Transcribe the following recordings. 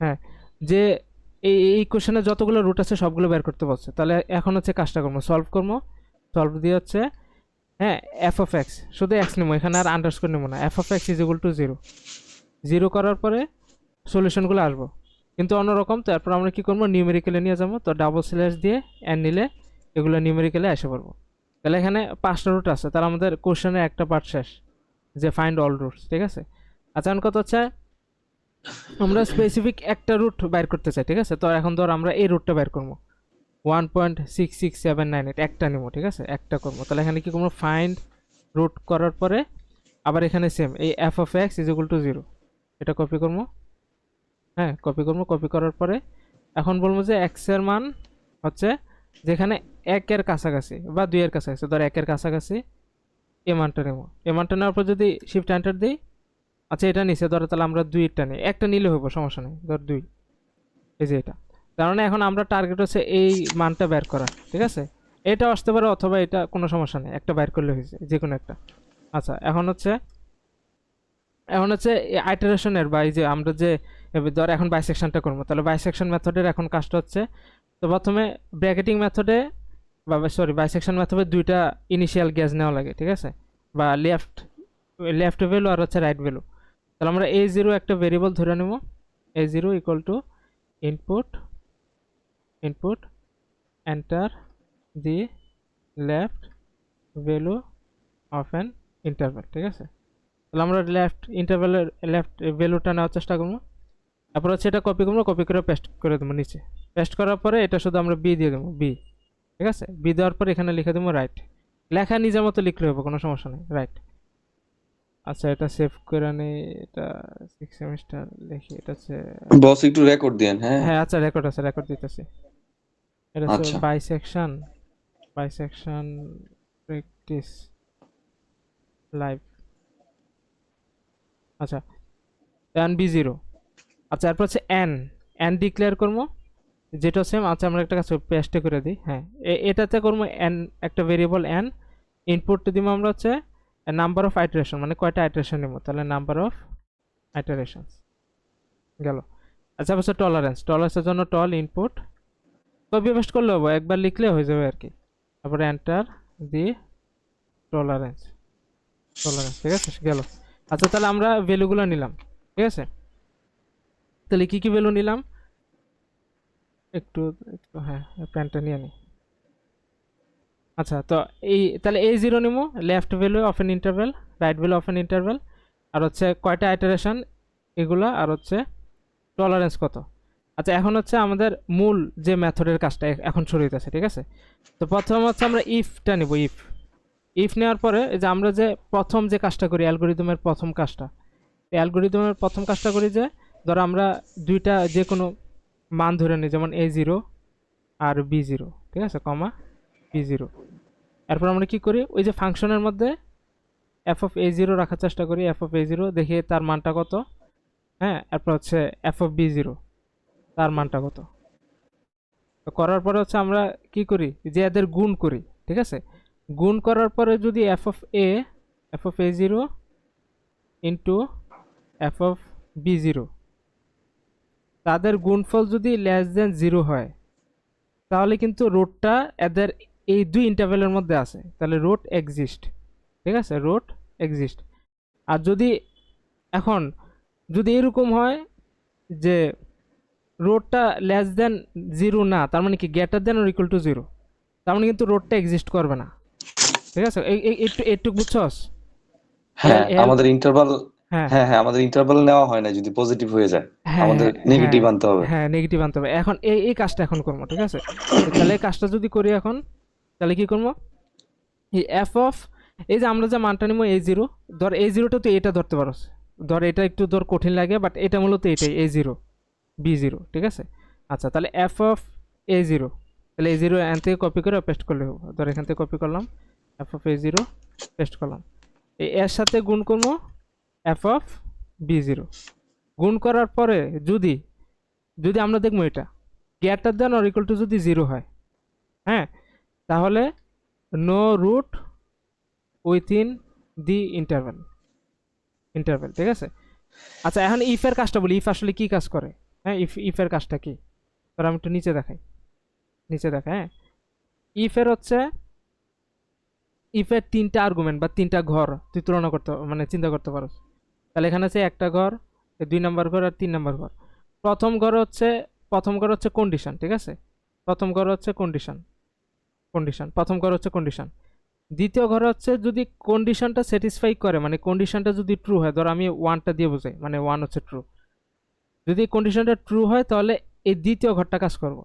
হ্যাঁ, যে এই কোশ্চেনে যতগুলো রুট আছে সবগুলো বের করতে বলছে। তাহলে এখন হচ্ছে কাজটা করবো, সলভ করবো। সলভ দিয়ে হচ্ছে, হ্যাঁ, এফ অফ এক্স, শুধু এক্স নেবো, এখানে আর আন্ডারস্কোর নেবো না। F of X is equal two zero. Zero করার পরে সলিউশনগুলো আসবো কিন্তু অন্যরকম। তারপর আমরা কি করবো, নিউমেরিক্যালে নিয়ে যাবো। তো ডাবল স্ল্যাশ দিয়ে এন নিলে এগুলো নিউমেরিক্যালে এসে পড়বো। তাহলে এখানে 5টা রুট আছে, তাহলে আমাদের কোশ্চেনের একটা পার্ট শেষ, যে ফাইন্ড অল রুটস। ঠিক আছে। আচ্ছা, এখন কথা হচ্ছে আমরা স্পেসিফিক একটা রুট বাইর করতে চাই। ঠিক আছে, তো এখন ধর আমরা এই রুটটা বাইর করবো, 1.66798, একটা নিব। ঠিক আছে, একটা করবো। তাহলে এখানে কি করবো, ফাইন্ড রুট করার পরে আবার এখানে সেম, এই F of X is equal two zero, এটা কপি করবো। হ্যাঁ, কপি করবো। কপি করার পরে এখন বলবো যে এক্স এর মান হচ্ছে যেখানে একের কাছাকাছি বা 2 এর কাছাকাছি, ধর একের কাছাকাছি এ মানটা নেবো। এ মানটা নেওয়ার পর যদি শিফট এন্টার দিই, আচ্ছা এটা নিচে ধরো, তাহলে আমরা 2টা নিই, একটা নিলে হইব, সমস্যা নেই, ধর 2, এই যে এটা। তার মানে এখন আমরা টার্গেট হচ্ছে এই মানটা বের করা। ঠিক আছে, এটা আসতে পারে অথবা এটা, কোনো সমস্যা নেই, একটা বের করলে হয়েছে, যে কোনো একটা। আচ্ছা, এখন হচ্ছে আইটারেশনের, বা এই যে আমরা যে ধর এখন বাইসেকশনটা করবো, তাহলে বাইসেকশন মেথডের এখন কাজটা হচ্ছে, তো প্রথমে ব্র্যাকেটিং মেথডে, বা সরি বাইসেকশন মেথডে 2টা ইনিশিয়াল গ্যাস নেওয়া লাগে। ঠিক আছে, বা লেফট লেফট ভ্যালু আর হচ্ছে রাইট ভ্যালু। তাহলে আমরা এ জিরো একটা ভেরিয়েবল ধরে নেব, a zero equal to input input enter the left value of an interval. ঠিক আছে, তাহলে আমরা লেফট ইন্টারভ্যালের লেফট ভ্যালুটা নেওয়ার চেষ্টা করবো। তারপর হচ্ছে এটা কপি করবো, কপি করে পেস্ট করে দেবো নিচে। পেস্ট করার পরে এটা শুধু আমরা বি দিয়ে দেবো, বি। ঠিক আছে, বি দেওয়ার পর এখানে লিখে দেবো রাইট। লেখা নিজের মতো লিখলে হবে, কোনো সমস্যা নেই, রাইট। আচ্ছা, এটা সেভ করে নেই, এটা 6 সেমিস্টার লিখি, এটা হচ্ছে, বস একটু রেকর্ড দেন, হ্যাঁ। হ্যাঁ আচ্ছা, রেকর্ড আছে, রেকর্ড দিতেছি। এটা হচ্ছে আচ্ছা। Bisection, bisection practice live. আচ্ছা, এন বি জিরো। আচ্ছা, এরপর হচ্ছে এন, এন ডিক্লেয়ার করবো, যেটা সেম। আচ্ছা, আমরা একটা কাজ পেস্টে করে দিই। হ্যাঁ, এটাতে করবো এন, একটা ভেরিয়েবল এন। ইনপুট দিব আমরা হচ্ছে নাম্বার অফ আইটারেশন, মানে কয়টা আইটারেশন নেব, তাহলে নাম্বার অফ আইটারেশন গেল। আচ্ছা, বলছে টলারেন্স, টলারেন্সের জন্য টল ইনপুট, কপি পেস্ট করলে হবে, একবার লিখলে হয়ে যাবে আর কি। তারপরে এন্টার দি টলারেন্স, টলারেন্স। ঠিক আছে, গেল। আচ্ছা, তাহলে আমরা ভ্যালুগুলো নিলাম। ঠিক আছে, তাহলে কি কি ভ্যালু নিলাম, একটু একটু, হ্যাঁ, প্যানটা নিয়ে নিই। আচ্ছা, তো এই তাহলে এ জিরো নিবো, left value of an interval, right value of an interval, আর হচ্ছে কয়টা আইটারেশন এগুলা, আর হচ্ছে টলারেন্স কত। আচ্ছা, এখন হচ্ছে আমাদের মূল যে মেথডের কাজটা এখন শুরু হইতেছে। ঠিক আছে, তো প্রথম হচ্ছে আমরা ইফটা নিব, ইফ। ইফ নেওয়ার পরে এই যে আমরা যে প্রথম যে কাজটা করি, অ্যালগোরিদমের প্রথম কাজটা, অ্যালগোরিদমের প্রথম কাজটা করি যে, ধরো আমরা দুইটা যে কোনো মান ধরে নিই, যেমন এ জিরো আর বি জিরো। ঠিক আছে, কমা বি জিরো। এরপর আমরা কি করি, ওই যে ফাংশনের মধ্যে এফ অফ এ জিরো রাখার চেষ্টা করি, এফ অফ এ জিরো দেখি তার মানটা কত। হ্যাঁ, এরপর হচ্ছে এফ অফ বি জিরো, তার মানটা কত। তো করার পরে হচ্ছে আমরা কি করি, যে এদের গুণ করি। ঠিক আছে, গুণ করার পরে যদি F of A zero into F of B zero, তাদের গুণফল যদি লেস দেন জিরো হয়, তাহলে কিন্তু রুটটা এদের এই দুই ইন্টারভ্যালের মধ্যে আছে, তাহলে রুট এক্সিস্ট। ঠিক আছে, রুট এক্সিস্ট। আর যদি এখন যদি এরকম হয় যে রোডটা লেস দেন জিরো না, তার মানে কি greater than or equal to zero, তার মানে কিন্তু রোডটা এক্সিস্ট করবে না। ঠিক আছে, একটু একটু বুঝছস। হ্যাঁ, হেল্প। আমাদের ইন্টারভাল। হ্যাঁ, হ্যাঁ, হ্যাঁ, আমাদের ইন্টারভাল নেওয়া হয় না যদি পজিটিভ হয়ে যায়। হ্যাঁ, আমাদের হ্যাঁ, হ্যাঁ, নেগেটিভ আনতে হবে। হ্যাঁ, নেগেটিভ আনতে হবে। এখন এই কাজটা এখন করবো। ঠিক আছে, তাহলে এই কাজটা যদি করি এখন, তাহলে কি করবো, এই এফ অফ, এই যে আমরা যে মানটা নিবো এ জিরো, ধর এ জিরোটা তো এটা ধরতে পারো, ধর এটা একটু ধর কঠিন লাগে, বাট এটা মূলত এটাই এ জিরো বি জিরো। ঠিক আছে, আচ্ছা, তাহলে এফ অফ এ জিরো, তাহলে এ জিরো এখান থেকে কপি করে পেস্ট করলে হবে, ধর এখান থেকে কপি করলাম, F of A zero paste করলাম। এই এর সাথে গুণ করবো এফ অফ বি জিরো। গুণ করার পরে যদি যদি আমরা দেখবো এটা greater than or equal to যদি জিরো হয়, হ্যাঁ, তাহলে নো রুট উইথিন দি ইন্টারভ্যাল। ঠিক আছে। আচ্ছা, এখন ইফের কাজটা বলি, ইফ আসলে কি কাজ করে। হ্যাঁ, ইফের কাজটা কি, ধর আমি একটু নিচে দেখাই, হ্যাঁ। ইফের হচ্ছে, ইফের 3টা আর্গুমেন্ট বা 3টা ঘর তুই তুলনা করতে মানে চিন্তা করতে পারো। তাহলে এখানে আছে একটা ঘর, 2 নাম্বার ঘর আর 3 নাম্বার ঘর। প্রথম ঘর হচ্ছে, কন্ডিশন, ঠিক আছে। প্রথম ঘর হচ্ছে কন্ডিশন, প্রথম ঘর হচ্ছে কন্ডিশন। দ্বিতীয় ঘর হচ্ছে যদি কন্ডিশনটা স্যাটিসফাই করে, মানে কন্ডিশনটা যদি ট্রু হয়, ধর আমি 1টা দিয়ে বোঝাই, মানে 1 হচ্ছে ট্রু। যদি কন্ডিশনটা ট্রু হয় তাহলে এই দ্বিতীয় ঘরটা কাজ করব,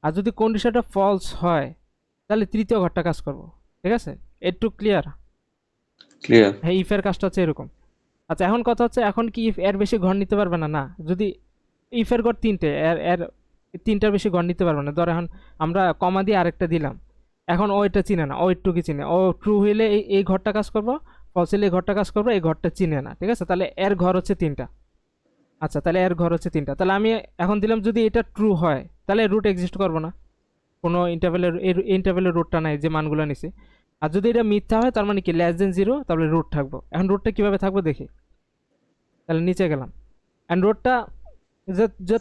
আর যদি কন্ডিশনটা ফলস হয় তাহলে তৃতীয় ঘরটা কাজ করব, ঠিক আছে। একটু ক্লিয়ার? ক্লিয়ার। হ্যাঁ, ইফের কাজটা হচ্ছে এরকম। আচ্ছা, এখন কথা হচ্ছে, এখন কি ইফ এর বেশি ঘর নিতে পারবে না? না, যদি ইফের ঘর 3টে, এর এর 3টার বেশি ঘর নিতে পারবে না। ধর এখন আমরা কমা দিয়ে আরেকটা দিলাম, এখন ও এটা চিনে না, ও একটু কি চিনে, ও ট্রু হইলে এই ঘরটা কাজ করবো, ফলস হইলে এই ঘরটা কাজ করবো, এই ঘরটা চিনে না, ঠিক আছে। তাহলে এর ঘর হচ্ছে 3টা। আচ্ছা, তাহলে এর ঘর হচ্ছে 3টা। তাহলে আমি এখন দিলাম যদি এটা ট্রু হয় তাহলে রুট এক্সিস্ট করবো না, কোনো ইন্টারভেলের রুটটা নাই যে মানগুলো নিছি। আর যদি এটা মিথ্যা হয় তার মানে কি লেস দেন 0, তাহলে রুট থাকবো। এখন রুটটা কিভাবে থাকবো দেখি। তাহলে নিচে গেলাম, অ্যান্ড রোডটা,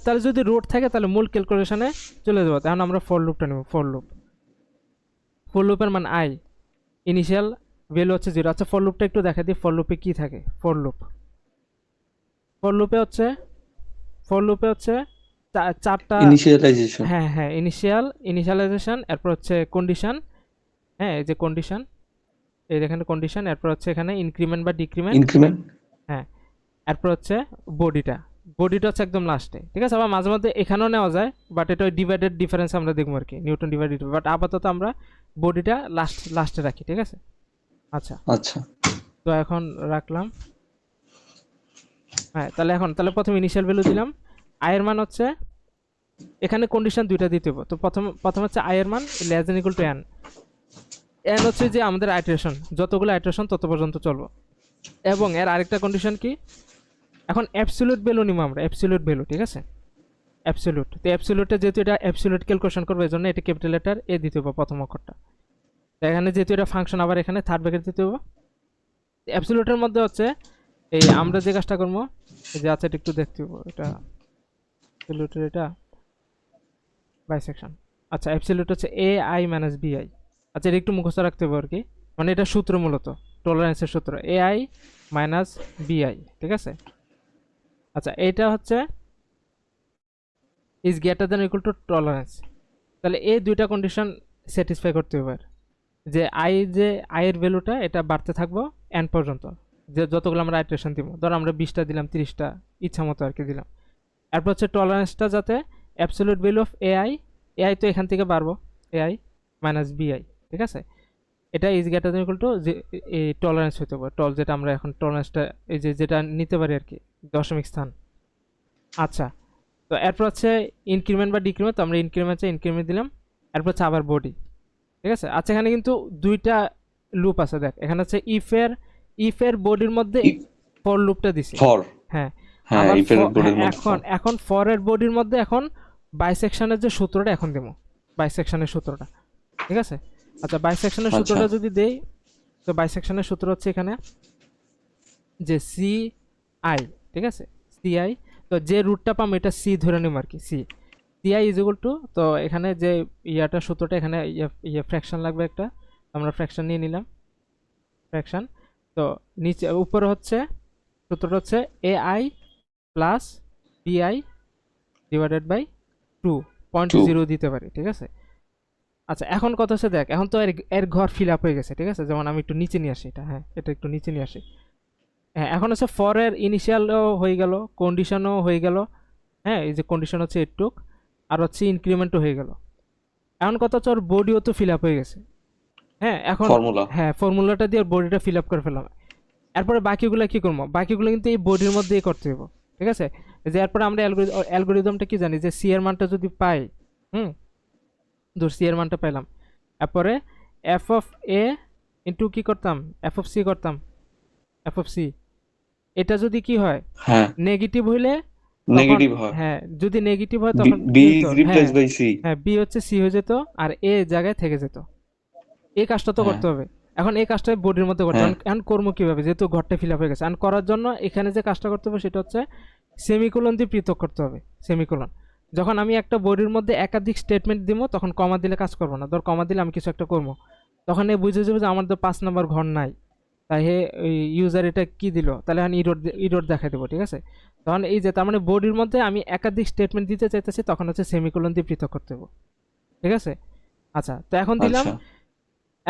তাহলে যদি রোড থাকে তাহলে মূল ক্যালকুলেশনে চলে যাবো। এখন আমরা ফর লুপটা নেব, ফর লুপের মান আই, ইনিশিয়াল ভ্যালু হচ্ছে 0। আচ্ছা, ফর লুপটা একটু দেখা দিই, ফর লুপে কি থাকে। ফর লুপে হচ্ছে, চারটা, ইনিশিয়ালাইজেশন। হ্যাঁ হ্যাঁ, ইনিশিয়ালাইজেশন, এরপর হচ্ছে কন্ডিশন, হ্যাঁ এই যে কন্ডিশন, এই এখানে কন্ডিশন, এরপর হচ্ছে এখানে ইনক্রিমেন্ট বা ডিক্রিমেন্ট, ইনক্রিমেন্ট। হ্যাঁ, এরপর হচ্ছে বডিটা, হচ্ছে একদম লাস্টে, ঠিক আছে। আবার মাঝে মধ্যে এখানেও নেওয়া যায়, বাট এটা ওই ডিভাইডেড ডিফারেন্স আমরা দেখবো আর কি, নিউটন ডিভাইডেড, বাট আপাতত আমরা বডিটা লাস্টে রাখি, ঠিক আছে। আচ্ছা, আচ্ছা। তো এখন রাখলাম, হ্যাঁ। তাহলে প্রথম ইনিশিয়াল ভ্যালু দিলাম, আয়ের মান হচ্ছে, এখানে কন্ডিশন 2টা দিতে হবে। তো প্রথম হচ্ছে আয়ের মান less than equal to N, হচ্ছে যে আমাদের আইটারেশন, যতগুলো আইটারেশন তত পর্যন্ত চলবো। এবং এর আরেকটা কন্ডিশন কি, এখন অ্যাবসলিউট ভ্যালু নিব আমরা, অ্যাবসলিউট ভ্যালু, ঠিক আছে। অ্যাবসলিউট, তো অ্যাবসলিউটে যেহেতু এটা অ্যাবসলিউট ক্যালকুলেশন করবে, এই জন্য এটা ক্যাপিটাল লেটার এ দিতে হবে প্রথম অক্ষরটা। তো এখানে যেহেতু এটা ফাংশন, আবার এখানে থার্ড ব্র্যাকেট দিতে হবে। অ্যাবসলিউটের মধ্যে হচ্ছে এই আমরা যে কাজটা করবো, যে আচ্ছা এটা একটু দেখতে হবে, এটা অ্যাবসলিউটের এটা বাইসেকশন। আচ্ছা, অ্যাবসলিউট হচ্ছে A I minus B I. আচ্ছা, এটা একটু মুখস্থ রাখতে হবে আর কি, মানে এটা সূত্র মূলত টলারেন্সের সূত্র, A I minus B I, ঠিক আছে। আচ্ছা, এটা হচ্ছে is greater than equal to tolerance. তাহলে এই দুইটা কন্ডিশন স্যাটিসফাই করতে হবে, যে আয়ের ভ্যালুটা এটা বাড়তে থাকবো এন পর্যন্ত, যে যতগুলো আমরা আইটারেশন দিব, ধর আমরা 20টা দিলাম, 30টা, ইচ্ছা মতো আর কি দিলাম। এরপর হচ্ছে টলারেন্সটা যাতে অ্যাবসলিউট ভ্যালু অফ এআই তো এখান থেকে বাড়বো, এআই মাইনাস বিআই, ঠিক আছে। এটা is greater than equal two যে এই টলারেন্স হতে হবে, যেটা আমরা এখন টলারেন্সটা এই যে যেটা নিতে পারি আর কি, দশমিক স্থান। আচ্ছা, তো এরপর হচ্ছে ইনক্রিমেন্ট বা ডিক্রিমেন্ট, তো আমরা ইনক্রিমেন্ট দিলাম। এরপর হচ্ছে আবার বডি, ঠিক আছে। আচ্ছা, এখানে কিন্তু 2টা লুপ আছে, দেখ এখানে হচ্ছে ইফের বডির মধ্যে ফর লুপটা দিছি, ফর। হ্যাঁ। হ্যাঁ, আবার ইফের বডির মধ্যে এখন ফরের বডির মধ্যে এখন বাইসেকশনের যে সূত্রটা এখন দেবো, বাইসেকশনের সূত্রটা, ঠিক আছে। আচ্ছা, বাইসেকশনের সূত্রটা যদি দেই, তো বাইসেকশনের সূত্র হচ্ছে এখানে যে সি আই, ঠিক আছে, সি আই। তো যে রুটটা পাম এটা সি ধরে নিব আর কি, C I is equal to, তো এখানে যে ইয়াটা সূত্রটা, এখানে ফ্র্যাকশন লাগবে একটা, আমরা ফ্র্যাকশন নিয়ে নিলাম, ফ্র্যাকশন। তো নিচে উপরে হচ্ছে সূত্রটা হচ্ছে A I plus B I divided by 2.0 দিতে পারি, ঠিক আছে। আচ্ছা, এখন কথা হচ্ছে দেখ, এখন তো এর ঘর ফিল আপ হয়ে গেছে, ঠিক আছে। যেমন আমি একটু নিচে নিয়ে আসি এটা, হ্যাঁ এটা একটু নিচে নিয়ে আসি, হ্যাঁ। এখন হচ্ছে ফরের ইনিশিয়ালও হয়ে গেল, কন্ডিশনও হয়ে গেল, হ্যাঁ এই যে কন্ডিশন হচ্ছে এটুক, আর হচ্ছে ইনক্রিমেন্টও হয়ে গেল। এখন কথা হচ্ছে ওর বডিও তো ফিল আপ হয়ে গেছে, হ্যাঁ। এখন ফর্মুলা। হ্যাঁ, ফর্মুলাটা দিয়ে ওর বডিটা ফিল আপ করে ফেললাম। এরপরে বাকিগুলো কি করবো, বাকিগুলো কিন্তু এই বডির মধ্যেই করতে হবে, ঠিক আছে। যে এরপরে আমরা অ্যালগোরিদমটা কি জানি, যে সি এর মানটা যদি পাই, সি এর মানটা পেলাম, এরপরে এফ অফ এ ইন্টু কি করতাম, এফ অফ সি করতাম, এফ অফ সি। এটা যদি কি হয়, হ্যাঁ, নেগেটিভ হইলে তখন, নেগেটিভ হয়। হ্যাঁ যদি নেগেটিভ হয় তখন বি কি ইজ হতো, রিপ্লেস হ্যাঁ বাই সি। হ্যাঁ, বি হচ্ছে সি হয়ে যেত, আর এ জায়গায় থেকে যেত। এই কাজটা তো হ্যাঁ, করতে হবে। এখন এই কাজটা বডির মধ্যে করতে হ্যাঁ, হবে, এখন কর্ম কিভাবে, যেহেতু ঘরটা ফিল আপ হয়ে গেছে, এখন করার জন্য এখানে যে কাজটা করতে হবে সেটা হচ্ছে সেমিকোলন দিয়ে পৃথক করতে হবে, সেমিকোলন। যখন আমি একটা বডির মধ্যে একাধিক স্টেটমেন্ট দিব তখন কমা দিলে কাজ করবো না। ধর কমা দিলে আমি কিছু একটা করবো, তখন এ বুঝে যাবে যে আমার তো 5 নাম্বার ঘর নাই, তাই হে ওই ইউজার এটা কি দিল, তাহলে আমি ইরোড দেখাই দেবো, ঠিক আছে। তখন এই যে তার মানে বডির মধ্যে আমি একাধিক স্টেটমেন্ট দিতে চাইতেছি, তখন হচ্ছে সেমিকোলন দিয়ে পৃথক করতে হবে, ঠিক আছে। আচ্ছা, তো এখন দিলাম। আচ্ছা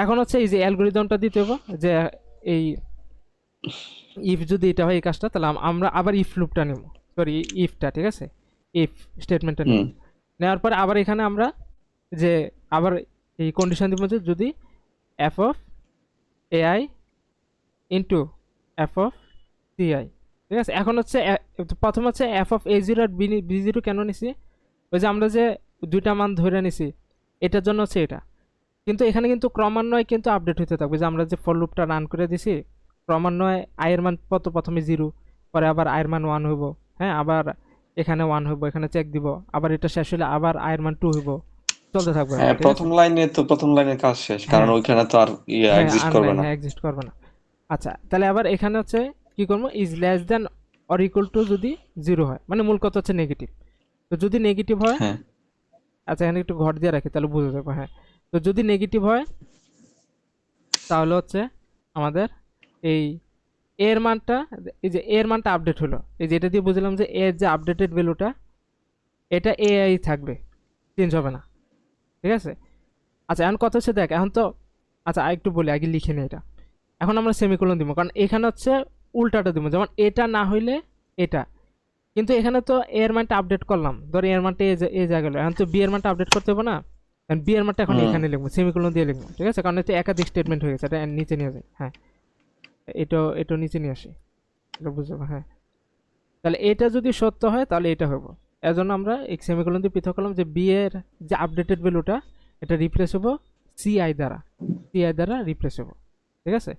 এখন হচ্ছে এই যে অ্যালগোরিদমটা দিতে হবে, যে এই ইফ যদি এটা হয় এই কাজটা, তাহলে আমরা আবার ইফ লুপটা নেব, সরি ইফটা, ঠিক আছে, ইফ স্টেটমেন্টটা নেব। হুম নেওয়ার পরে আবার এখানে আমরা যে আবার এই কন্ডিশন দিব যে যদি F of AI into F of CI, ঠিক আছে। এখন হচ্ছে প্রথম হচ্ছে এফ অফ এ জিরো আর বি জিরো কেন নিছি, ওই যে আমরা যে দুইটা মান ধরে নিছি এটার জন্য হচ্ছে এটা। কিন্তু এখানে কিন্তু ক্রমান্বয়ে কিন্তু আপডেট হতে থাকবে, যে আমরা যে ফর লুপটা রান করে দিছি, ক্রমান্বয়ে আয়ের মান প্রথমে জিরো, পরে আবার আয়ের মান 1 হইব, হ্যাঁ, আবার এখানে 1 হইব, এখানে চেক দিব, আবার এটা শেষ হলে আবার আয়ের মান 2 হইব, চলতে থাকবে আর কি, হ্যাঁ, ঠিক আছে। প্রথম লাইনের কাজ শেষ, কারণ হ্যাঁ ওইখানে তো আর হ্যাঁ, এক্সিস্ট আর করবে নাই, না। হ্যাঁ এক্সিস্ট করবে না। আচ্ছা, তাহলে আবার এখানে হচ্ছে কি করবো, is less than or equal to যদি জিরো হয়, মানে মূল কথা হচ্ছে নেগেটিভ। তো যদি নেগেটিভ হয়, হ্যাঁ আচ্ছা এখানে একটু ঘর দিয়ে রাখি তাহলে বুঝে যাবো, হ্যাঁ। তো যদি নেগেটিভ হয় তাহলে হচ্ছে আমাদের এই এর মানটা, এই যে এর মানটা আপডেট হলো, এই যে এটা দিয়ে বুঝলাম যে এর যে আপডেটেড ভ্যালুটা এটা এআই থাকবে, চেঞ্জ হবে না, ঠিক আছে। আচ্ছা এখন কথা হচ্ছে দেখ, এখন তো আচ্ছা একটু বলি, আগে লিখে নিই এটা। এখন আমরা সেমিকোলন দিব, কারণ এখানে হচ্ছে উল্টাটা দিব, যেমন এটা না হইলে এটা। কিন্তু এখানে তো এর মানটা আপডেট করলাম, ধর এর মানটা এই জায়গায় গেল, এখন তো বি এর মানটা আপডেট করতে হবে না, কারণ বি এর মানটা এখন হুম এখানে লিখবো, সেমিকোলন দিয়ে লিখবো, ঠিক আছে, কারণ এতে একাধিক স্টেটমেন্ট হয়ে গেছে, এটা নিচে নিয়ে যায়, হ্যাঁ। এটা নিচে নিয়ে আসি, এটা বুঝবো, হ্যাঁ। তাহলে এটা যদি সত্য হয় তাহলে এটা হবো, এজন্য আমরা এই সেমিকোলন দিয়ে পৃথক করলাম যে বি এর যে আপডেটেড ভ্যালুটা এটা রিপ্লেস হবো সিআই দ্বারা, সিআই দ্বারা রিপ্লেস হবো, ঠিক আছে।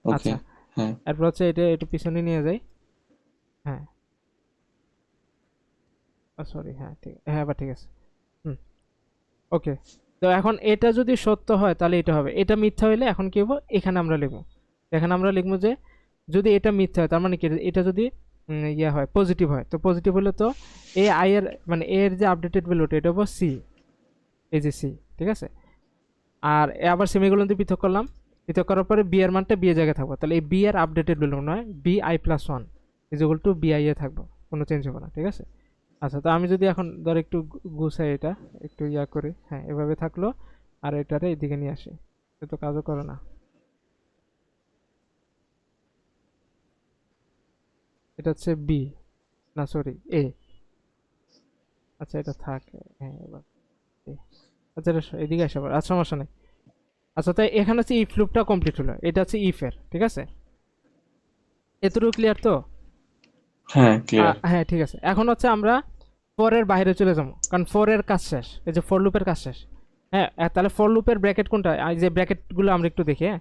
ওকে আচ্ছা, হ্যাঁ এরপর হচ্ছে এটা একটু পিছনে নিয়ে যাই, হ্যাঁ, সরি, হ্যাঁ ঠিক, হ্যাঁ এবার ঠিক আছে, হুম, ওকে। তো এখন এটা যদি সত্য হয় তাহলে এটা হবে, এটা মিথ্যা হইলে এখন কি হবো, এখানে আমরা লিখবো, এখানে আমরা লিখবো যে যদি এটা মিথ্যা হয় তার মানে কি, এটা যদি ইয়ে হয় পজিটিভ হয়, তো পজিটিভ হলে তো এ আই এর মানে এর যে আপডেটেড ভ্যালুটা এটা হবো সি, এই যে সি, ঠিক আছে। আর আবার সেমিকোলন দিয়ে পৃথক করলাম, পৃথক করার পরে বি এর মানটা বি এর জায়গায় থাকবো, তাহলে এই বি এর আপডেটেড ভ্যালু নয়, B I plus one is equal to B I এ থাকবো, কোনো চেঞ্জ হবে না, ঠিক আছে। আচ্ছা, তো আমি যদি এখন ধর একটু গুছাই এটা, একটু ইয়া করি, হ্যাঁ এভাবে থাকলো, আর এটারে এদিকে নিয়ে আসি, এটা তো কাজও করে না, এটা হচ্ছে বি, না সরি এ, আচ্ছা এটা থাক, হ্যাঁ এবার A। আচ্ছা এটা এদিকে আসে আবার, আচ্ছা সমস্যা নেই। আচ্ছা, তাই এখানে হচ্ছে ইফ লুপটা কমপ্লিট হলো, এটা হচ্ছে ইফ এর, ঠিক আছে, এতটুকু ক্লিয়ার তো। হ্যাঁ ক্লিয়ার। হ্যাঁ ঠিক আছে, এখন হচ্ছে আমরা ফোরের বাইরে চলে যাবো, কারণ ফোরের কাজ শেষ, এই যে ফোর লুপের কাজ শেষ। হ্যাঁ, তাহলে ফোর লুপের ব্র্যাকেট কোনটা, এই যে ব্র্যাকেটগুলো আমরা একটু দেখি, হ্যাঁ।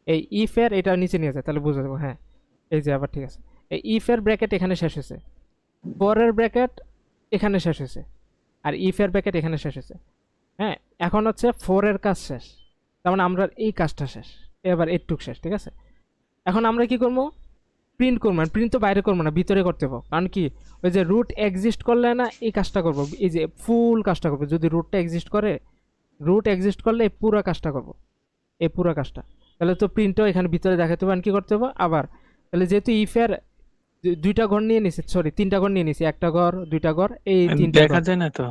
এই ইফ এর এটা নিচে নিয়ে যায়, তাহলে বুঝে যাবো, হ্যাঁ। এই যে আবার ঠিক আছে, এই ইফ এর ব্র্যাকেট এখানে শেষ হয়েছে, ফোরের ব্র্যাকেট এখানে শেষ হয়েছে, আর ইফ এর ব্র্যাকেট এখানে শেষ হয়েছে, হ্যাঁ। এখন হচ্ছে ফোরের কাজ শেষ, তার মানে আমরা এই কাজটা শেষ, এবার এইটুক শেষ, ঠিক আছে। এখন আমরা কি করবো, প্রিন্ট করবো, প্রিন্ট তো বাইরে করবো না, ভিতরে করতে হবে, কারণ কি ওই যে রুট এক্সিস্ট করলে না এই কাজটা করবো, এই যে ফুল কাজটা করবো, যদি রুটটা এক্সিস্ট করে, রুট এক্সিস্ট করলে এই পুরো কাজটা করবো, এই পুরো কাজটা, তাহলে তো প্রিন্টও এখানে ভিতরে দেখাতে হবে, কি করতে হবে আবার, তাহলে যেহেতু ইফের দুইটা ঘর নিয়ে নিছি, সরি তিনটা ঘর নিয়ে নিছি, একটা ঘর দুইটা ঘর, এই তিনটা দেখা ঘর যায় না তো।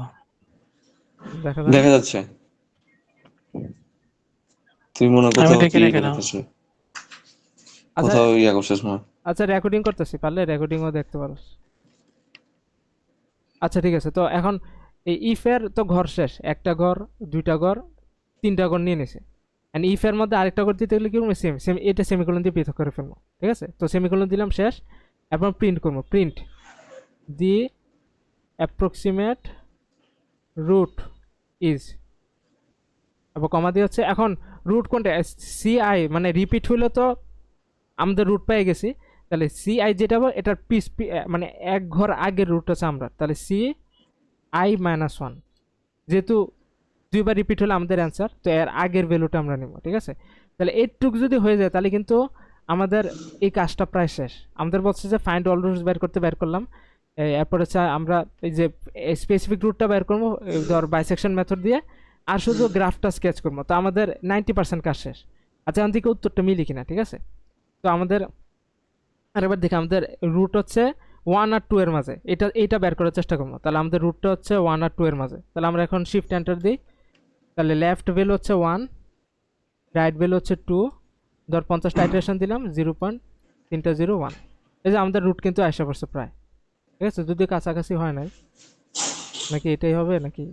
দেখা যায় না? দেখা যাচ্ছে, তুই মনে হয় আমি কোথাও দেখি কি না কেন? করতেছিস, আচ্ছা, কোথাও ইয়া করছিস না। আচ্ছা রেকর্ডিং করতেছি, পারলে রেকর্ডিংও দেখতে পারো। আচ্ছা ঠিক আছে, তো এখন এই ইফের তো ঘর শেষ, একটা ঘর দুইটা ঘর তিনটা ঘর নিয়ে নিছে, এন্ড ইফের মধ্যে আরেকটা ঘর দিতে গেলে কি করবো, সেম সেম এটা সেমিকোলন দিয়ে পৃথক করে ফেলবো, ঠিক আছে। তো সেমিকোলন দিলাম শেষ, এখন প্রিন্ট করবো, print the approximate root is, আবার কমা দিয়ে হচ্ছে এখন রুট কোনটা, সিআই মানে রিপিট হইলে তো আমাদের রুট পেয়ে গেছি, তাহলে সিআই যেটা হবে এটার মানে এক ঘর আগের রুট হচ্ছে আমরা, তাহলে সি আই মাইনাস ওয়ান, যেহেতু দুইবার রিপিট হলে আমাদের অ্যান্সার, তো এর আগের ভ্যালুটা আমরা নেব, ঠিক আছে। তাহলে এইটুক যদি হয়ে যায় তাহলে কিন্তু আমাদের এই কাজটা প্রায় শেষ। আমাদের বলছে যে ফাইন্ড অল রুটস বের করতে, বের করলাম, এরপর হচ্ছে আমরা এই যে স্পেসিফিক রুটটা বের করবো, ধর বাইসেকশন মেথড দিয়ে, আর শুধু গ্রাফটা স্কেচ করবো। তো আমাদের 90% কাজ শেষ। আচ্ছা, এখান থেকে উত্তরটা মিলি কিনা, ঠিক আছে? তো আমাদের আরেকবার দেখি, আমাদের রুট হচ্ছে 1 আর 2 এর মাঝে, এইটা বের করার চেষ্টা করবো। তাহলে আমাদের রুটটা হচ্ছে 1 আর 2 এর মাঝে। তাহলে আমরা এখন শিফট এন্টার দিই। তাহলে লেফট ভ্যালু হচ্ছে 1, রাইট ভ্যালু হচ্ছে 2, ধর 50টা ইটারেশন দিলাম, 0.301। এই যে আমাদের রুট কিন্তু আসা পড়ছে প্রায়, ঠিক আছে? যদি কাছাকাছি হয় নাই, নাকি এটাই হবে নাকি?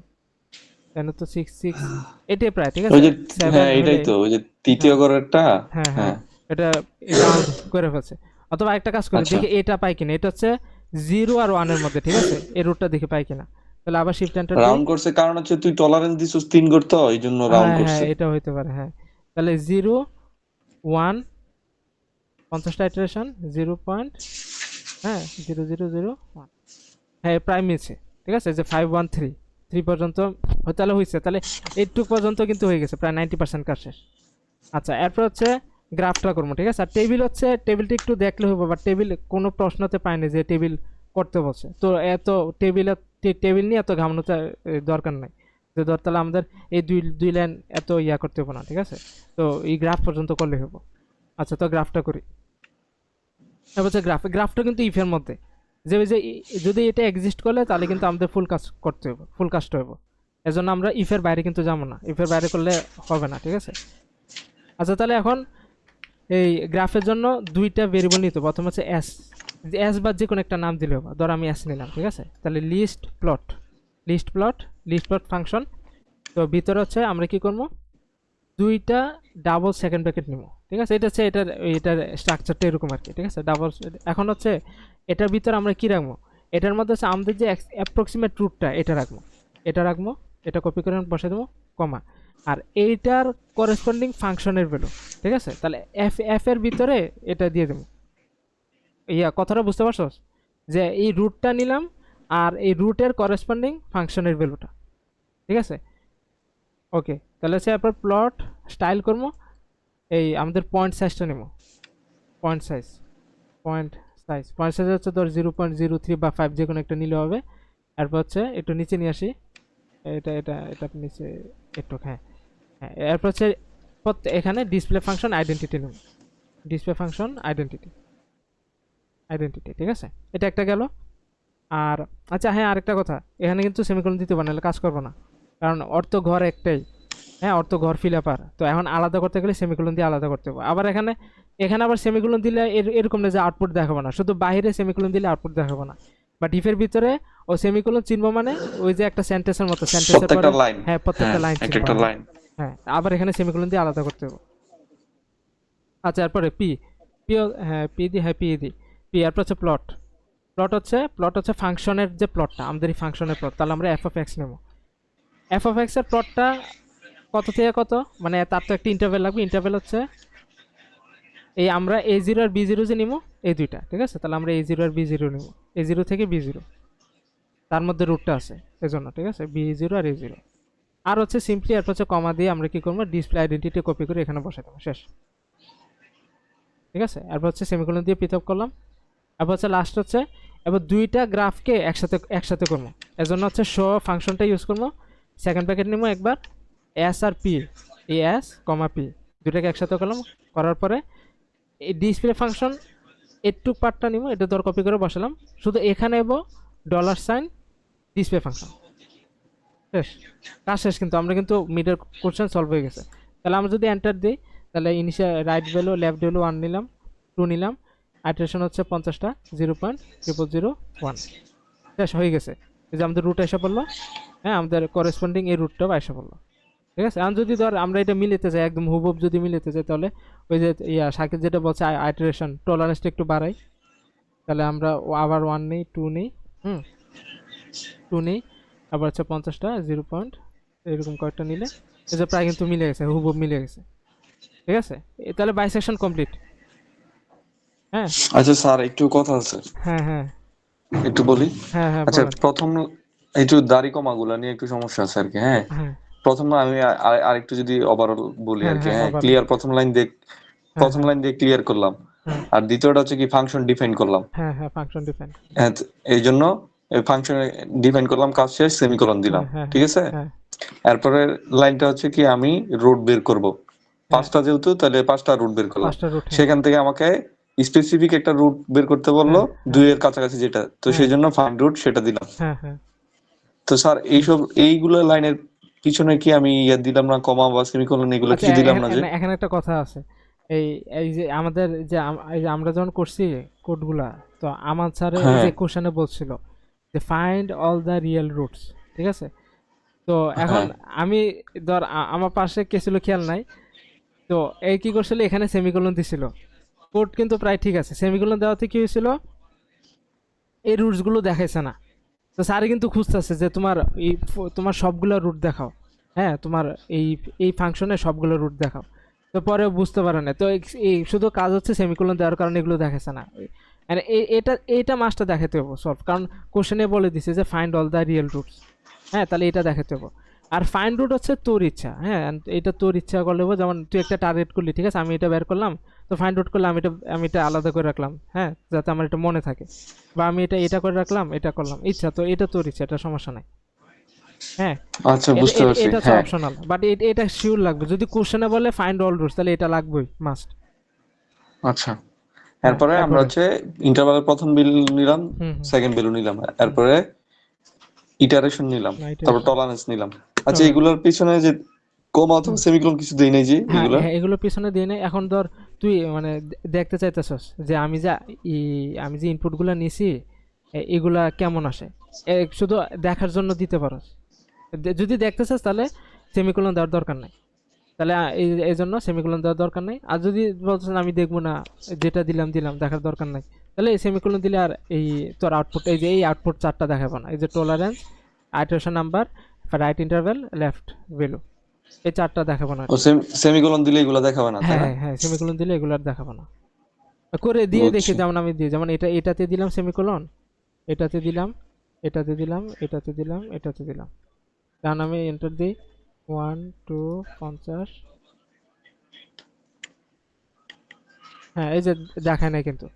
কেন তো 6 এটাই প্রায়, ঠিক ওই আছে? যে 7 হ্যাঁ এটাই হলে, তো, ওই যে তৃতীয় হ্যাঁ ঘরেরটা। হ্যাঁ হ্যাঁ, হ্যাঁ এটা রাউন্ড করে ফেলছে। অথবা একটা কাজ করি, আচ্ছা, দেখি এটা পাই কিনা। এটা হচ্ছে 0 আর 1 এর মধ্যে, ঠিক আছে? এই রুটটা দেখে পাই কিনা। তাহলে আবার শিফট এন্টার দিই। রাউন্ড করছে কারণ হচ্ছে তুই টলারেন্স দিছিস 3 ঘর, তো এই জন্য রাউন্ড হ্যাঁ হ্যাঁ, করছে। এটা হইতে পারে, হ্যাঁ। তাহলে 0, 1, 50টা ইটারেশন, 0. হ্যাঁ, 0.001। হ্যাঁ, প্রায় মিলছে, ঠিক আছে? যে 513 পর্যন্ত তাহলে হয়েছে। তাহলে এইটুক পর্যন্ত কিন্তু হয়ে গেছে, প্রায় 90% কাজ শেষ। আচ্ছা, এরপর হচ্ছে গ্রাফটা করবো, ঠিক আছে? আর টেবিল হচ্ছে, টেবিলটা একটু দেখলে হবে, বা টেবিল কোনো প্রশ্নতে পাইনি যে টেবিল করতে বলছে। তো এত টেবিল নিয়ে এত ঘামনোতে দরকার নাই। যে ধর তাহলে আমাদের এই দুই লাইন এত ইয়া করতে হবে না, ঠিক আছে? তো এই গ্রাফ পর্যন্ত করলে হবো। আচ্ছা, তো গ্রাফটা করি। এবার হচ্ছে গ্রাফটা কিন্তু ইফের মধ্যে, যে ওই যে যদি এটা এক্সিস্ট করলে তাহলে কিন্তু আমাদের ফুল কাজ করতে হবে, ফুল কাজটা হবে। এজন্য আমরা ইফের বাইরে কিন্তু যাবো না, ইফের বাইরে করলে হবে না, ঠিক আছে? আচ্ছা, তাহলে এখন এই গ্রাফের জন্য দুইটা ভেরিয়েবল নিতে। প্রথম হচ্ছে এস, এস বা যে কোনো একটা নাম দিলে হবে। ধর আমি এস নিলাম, ঠিক আছে? তাহলে লিস্ট প্লট ফাংশন। তো ভিতরে হচ্ছে আমরা কি করবো, দুইটা ডাবল সেকেন্ড ব্র্যাকেট নিব, ঠিক আছে? এটা হচ্ছে এটার স্ট্রাকচারটা এরকম আর কি, ঠিক আছে? ডাবল। এখন হচ্ছে এটার ভিতরে আমরা কি রাখবো, এটার মধ্যে হচ্ছে আমাদের যে অ্যাপ্রক্সিমেট রুটটা এটা রাখবো, এটা কপি করে বসে দেবো, কমা। আর এইটার করেসপন্ডিং ফাংশনের ভ্যালু, ঠিক আছে? তাহলে এফ এর ভিতরে এটা দিয়ে দেবো। কথাটা বুঝতে পারছো? যে এই রুটটা নিলাম, আর এই রুটের করেসপন্ডিং ফাংশনের ভ্যালুটা, ঠিক আছে? ওকে, তাহলে হচ্ছে এরপর প্লট স্টাইল করবো। এই আমাদের পয়েন্ট সাইজটা নেব, point size point point size হচ্ছে ধর 0.03 বা 5, যে কোনো একটা নিলে হবে। এরপর হচ্ছে একটু নিচে নিয়ে আসি, এটা নিচে একটু, হ্যাঁ হ্যাঁ। এরপর হচ্ছে এখানে ডিসপ্লে ফাংশন আইডেন্টিটি নেব, ডিসপ্লে ফাংশন আইডেন্টিটি, ঠিক আছে? এটা একটা গেল। আর আচ্ছা হ্যাঁ, আরেকটা কথা, এখানে কিন্তু সেমিকোলন দিতে পারে, নাহলে কাজ করবো না। কারণ অর্থ ঘর একটাই, হ্যাঁ, অর্থ ঘর ফিল আপার। তো এখন আলাদা করতে গেলে সেমিকোলন দিয়ে আলাদা করতে হবে। আবার এখানে এখানে আবার সেমিকোলন দিলে এরকম না যে আউটপুট দেখাবো না, শুধু বাইরে সেমিকোলন দিলে আউটপুট দেখাবো না। বাট ইফের ভিতরে ও সেমিকোলন চিনবো, মানে ওই যে একটা সেন্টেন্সের মতো, সেন্টেন্সের প্রত্যেকটা পরে লাইন। হ্যাঁ হ্যাঁ, প্রত্যেকটা লাইন এক চিনবো, একটা হ্যাঁ লাইন। হ্যাঁ। আবার এখানে সেমিকোলন দিয়ে আলাদা করতে হবে। আচ্ছা, এরপরে পি, পি, হ্যাঁ পি দি, হ্যাঁ পি দি, পি। এরপর হচ্ছে প্লট হচ্ছে ফাংশনের যে প্লটটা, আমাদের এই ফাংশনের প্লট। তাহলে আমরা এফ অফ এক্স নেবো। এফ অফ এক্স এর প্লটটা কত থেকে কত, মানে তার তো একটা ইন্টারভেল লাগবে। ইন্টারভেল হচ্ছে এই আমরা A0 আর B0 যে নিব, এই দুইটা, ঠিক আছে? তাহলে আমরা A0 আর B0 নিব, A0 থেকে B0, তার মধ্যে রুটটা আছে এজন্য, ঠিক আছে? B0 আর A0। আর হচ্ছে সিম্পলি এরপর হচ্ছে কমা দিয়ে আমরা কি করবো, ডিসপ্লে আইডেন্টিটি কপি করে এখানে বসাই দেবো, শেষ, ঠিক আছে? এরপর হচ্ছে সেমিকোলন দিয়ে পৃথক করলাম। এরপর হচ্ছে লাস্ট হচ্ছে, এবার দুইটা গ্রাফকে একসাথে করবো, এজন্য হচ্ছে শো ফাংশনটা ইউজ করবো। সেকেন্ড প্যাকেট নিবো একবার, এস আর পি, এই এস কমা পি দুটাকে একসাথে করলাম। করার পরে এই ডিসপ্লে ফাংশন এটুক পার্টটা নিব, এটা ধর কপি করে বসালাম। শুধু এখানে নেবো $, ডিসপ্লে ফাংশন, শেষ, কাজ শেষ। কিন্তু আমরা কিন্তু মিডের কোশ্চেন সলভ হয়ে গেছে। তাহলে আমরা যদি এন্টার দিই, তাহলে initial right value, left value 1 নিলাম, 2 নিলাম, আইটারেশন হচ্ছে 50টা, 0.0001, শেষ হয়ে গেছে। এই যে আমাদের রুট এসে পড়লো, হ্যাঁ, আমাদের করেসপন্ডিং এই রুটটাও এসে পড়লো, ঠিক আছে? আর যদি ধর আমরা এটা মিলাতে চাই, একদম হুবহুব যদি মিলাতে চাই, তাহলে ওই যে শাকিল যেটা বলছে আইটারেশন টলারেন্সটা একটু বাড়াই। তাহলে আমরা আবার 1 নেই, 2 নেই, 2 নেই, আবার হচ্ছে 50টা, 0. এরকম কয়েকটা নিলে এই যে প্রায় কিন্তু মিলে গেছে, হুবহুব মিলে গেছে, ঠিক আছে? তাহলে বাইসেকশন কমপ্লিট। হ্যাঁ আচ্ছা স্যার, একটু কথা আছে, হ্যাঁ হ্যাঁ একটু বলি। হ্যাঁ হ্যাঁ, আচ্ছা, বলেন। প্রথম একটু দাড়ি কমাগুলা নিয়ে একটু সমস্যা আছে আর কি। হ্যাঁ, হ্যাঁ প্রথম আমি আরেকটু যদি ওভারঅল বলি হ্যাঁ আর কি। হ্যাঁ, হ্যাঁ, ওভারঅল, ক্লিয়ার, প্রথম লাইন হ্যাঁ হ্যাঁ দিয়ে ক্লিয়ার করলাম। হ্যাঁ আর দ্বিতীয়টা হচ্ছে কি ফাংশন ডিফাইন করলাম। হ্যাঁ হ্যাঁ ফাংশন ডিফাইন। হ্যাঁ, এই জন্য ফাংশনে ডিফাইন করলাম, কাজ শেষ, সেমিকোলন দিলাম। হ্যাঁ হ্যাঁ ঠিক হ্যাঁ আছে, হ্যাঁ এরপরে লাইনটা হচ্ছে কি আমি রুট বের করব। হ্যাঁ 5টা যেহেতু, তাহলে 5টা রুট বের করলাম। 5টা রুট। হ্যাঁ সেখান থেকে আমাকে স্পেসিফিক একটা রুট বের করতে বললো, হ্যাঁ হ্যাঁ 2 এর কাছাকাছি যেটা, তো হ্যাঁ সেই জন্য ফাইন্ড রুট সেটা দিলাম। হ্যাঁ হ্যাঁ তো স্যার এইগুলো লাইনের পিছনে কি আমি ইয়ে দিলাম না, কমা বা সেমিকোলন, এগুলো আচ্ছা কিছু দিলাম এখানে না যে? এখানে একটা কথা আছে। এই এই যে আমাদের যে এই যে আমরা যখন করছি কোডগুলা, তো আমার স্যার এই যে হ্যাঁ কোশ্চেনে বলছিল যে find all the real roots, ঠিক আছে? তো এখন হ্যাঁ। আমি ধর আমার পাশে কে ছিল খেয়াল নাই, তো এই কি করছিল এখানে সেমিকোলন দিছিল। কোড কিন্তু প্রায় ঠিক আছে, সেমিকোলন দেওয়াতে কি হয়েছিল, এই রুটস গুলো দেখাইছে না। তো স্যারে কিন্তু খুঁজতেছে যে তোমার তোমার সবগুলো রুট দেখাও। হ্যাঁ তোমার এই এই ফাংশনে সবগুলো রুট দেখাও। তো পরে বুঝতে পারে না, তো এই শুধু কাজ হচ্ছে সেমিকোলন দেওয়ার কারণে এগুলো দেখাচ্ছে না। আর এটা মাসটা দেখাতে হবে সলভ, কারণ কোশ্চেনে বলে দিছে যে find all the real roots. হ্যাঁ তাহলে এটা দেখাতে হবে। আর ফাইন্ড রুট হচ্ছে তোর ইচ্ছা, হ্যাঁ and এটা তোর ইচ্ছা করলে হবে, যেমন তুই একটা টার্গেট করলি, ঠিক আছে, আমি এটা বের করলাম, তো ফাইন্ড রুট করলে আমি এটা আলাদা করে রাখলাম, হ্যাঁ যাতে আমার এটা মনে থাকে, বা আমি এটা করে রাখলাম, এটা করলাম, ইচ্ছা তো, এটা তোর ইচ্ছা, এটা সমস্যা নাই। হ্যাঁ আচ্ছা, এটা বুঝতে এটা পারছি। এটা হচ্ছে হ্যাঁ অপশনাল, বাট এটা শিওর লাগবে। যদি কোশ্চেনে বলে ফাইন্ড অল রুটস, তাহলে এটা লাগবেই, মাস্ট। আচ্ছা, হ্যাঁ এরপরে আমরা এরপরে হচ্ছে ইন্টারভালের প্রথম ভ্যালু নিলাম, হুম হুম সেকেন্ড ভ্যালু নিলাম, হুম এরপরে ইটারেশন নিলাম, না এটা তারপর এসে টলারেন্স নিলাম। আচ্ছা, টলারেন্স। এগুলোর পিছনে যে কমা অথবা সেমিকোলন কিছু দেই নাই যে হ্যাঁ এগুলা? হ্যাঁ এগুলো পিছনে দিয়ে নেই। এখন ধর তুই মানে দেখতে চাইতেছস যে আমি যে ইনপুটগুলো নিছি, এগুলা কেমন আসে, শুধু দেখার জন্য দিতে পারোস। যদি দেখতে চাস তাহলে সেমিকোলন দেওয়ার দরকার নাই। তাহলে এই জন্য সেমিকোলন দেওয়ার দরকার নাই। আর যদি বলছেন আমি দেখবো না, যেটা দিলাম দিলাম, দেখার দরকার নাই, তাহলে সেমিকোলন দিলে আর এই তোর আউটপুট, এই যে এই আউটপুট চারটা দেখাবো না। এই যে tolerance, iteration number, right interval, left value, এই চারটা দেখাবো না আর ও, কি। সেমিকোলন দিলে এগুলো দেখাবে না, তাই হ্যাঁ না? হ্যাঁ হ্যাঁ সেমিকোলন দিলে এগুলো আর দেখাবো না। করে দিয়ে দেখি, বুঝছি। যেমন আমি দিই, যেমন এটাতে দিলাম সেমিকোলন, এটাতে দিলাম, এটাতে দিলাম, এটাতে দিলাম, এটাতে দিলাম, কারণ আমি এন্টার দিই 1 2 50। হ্যাঁ এই যে দেখায় নাই কিন্তু,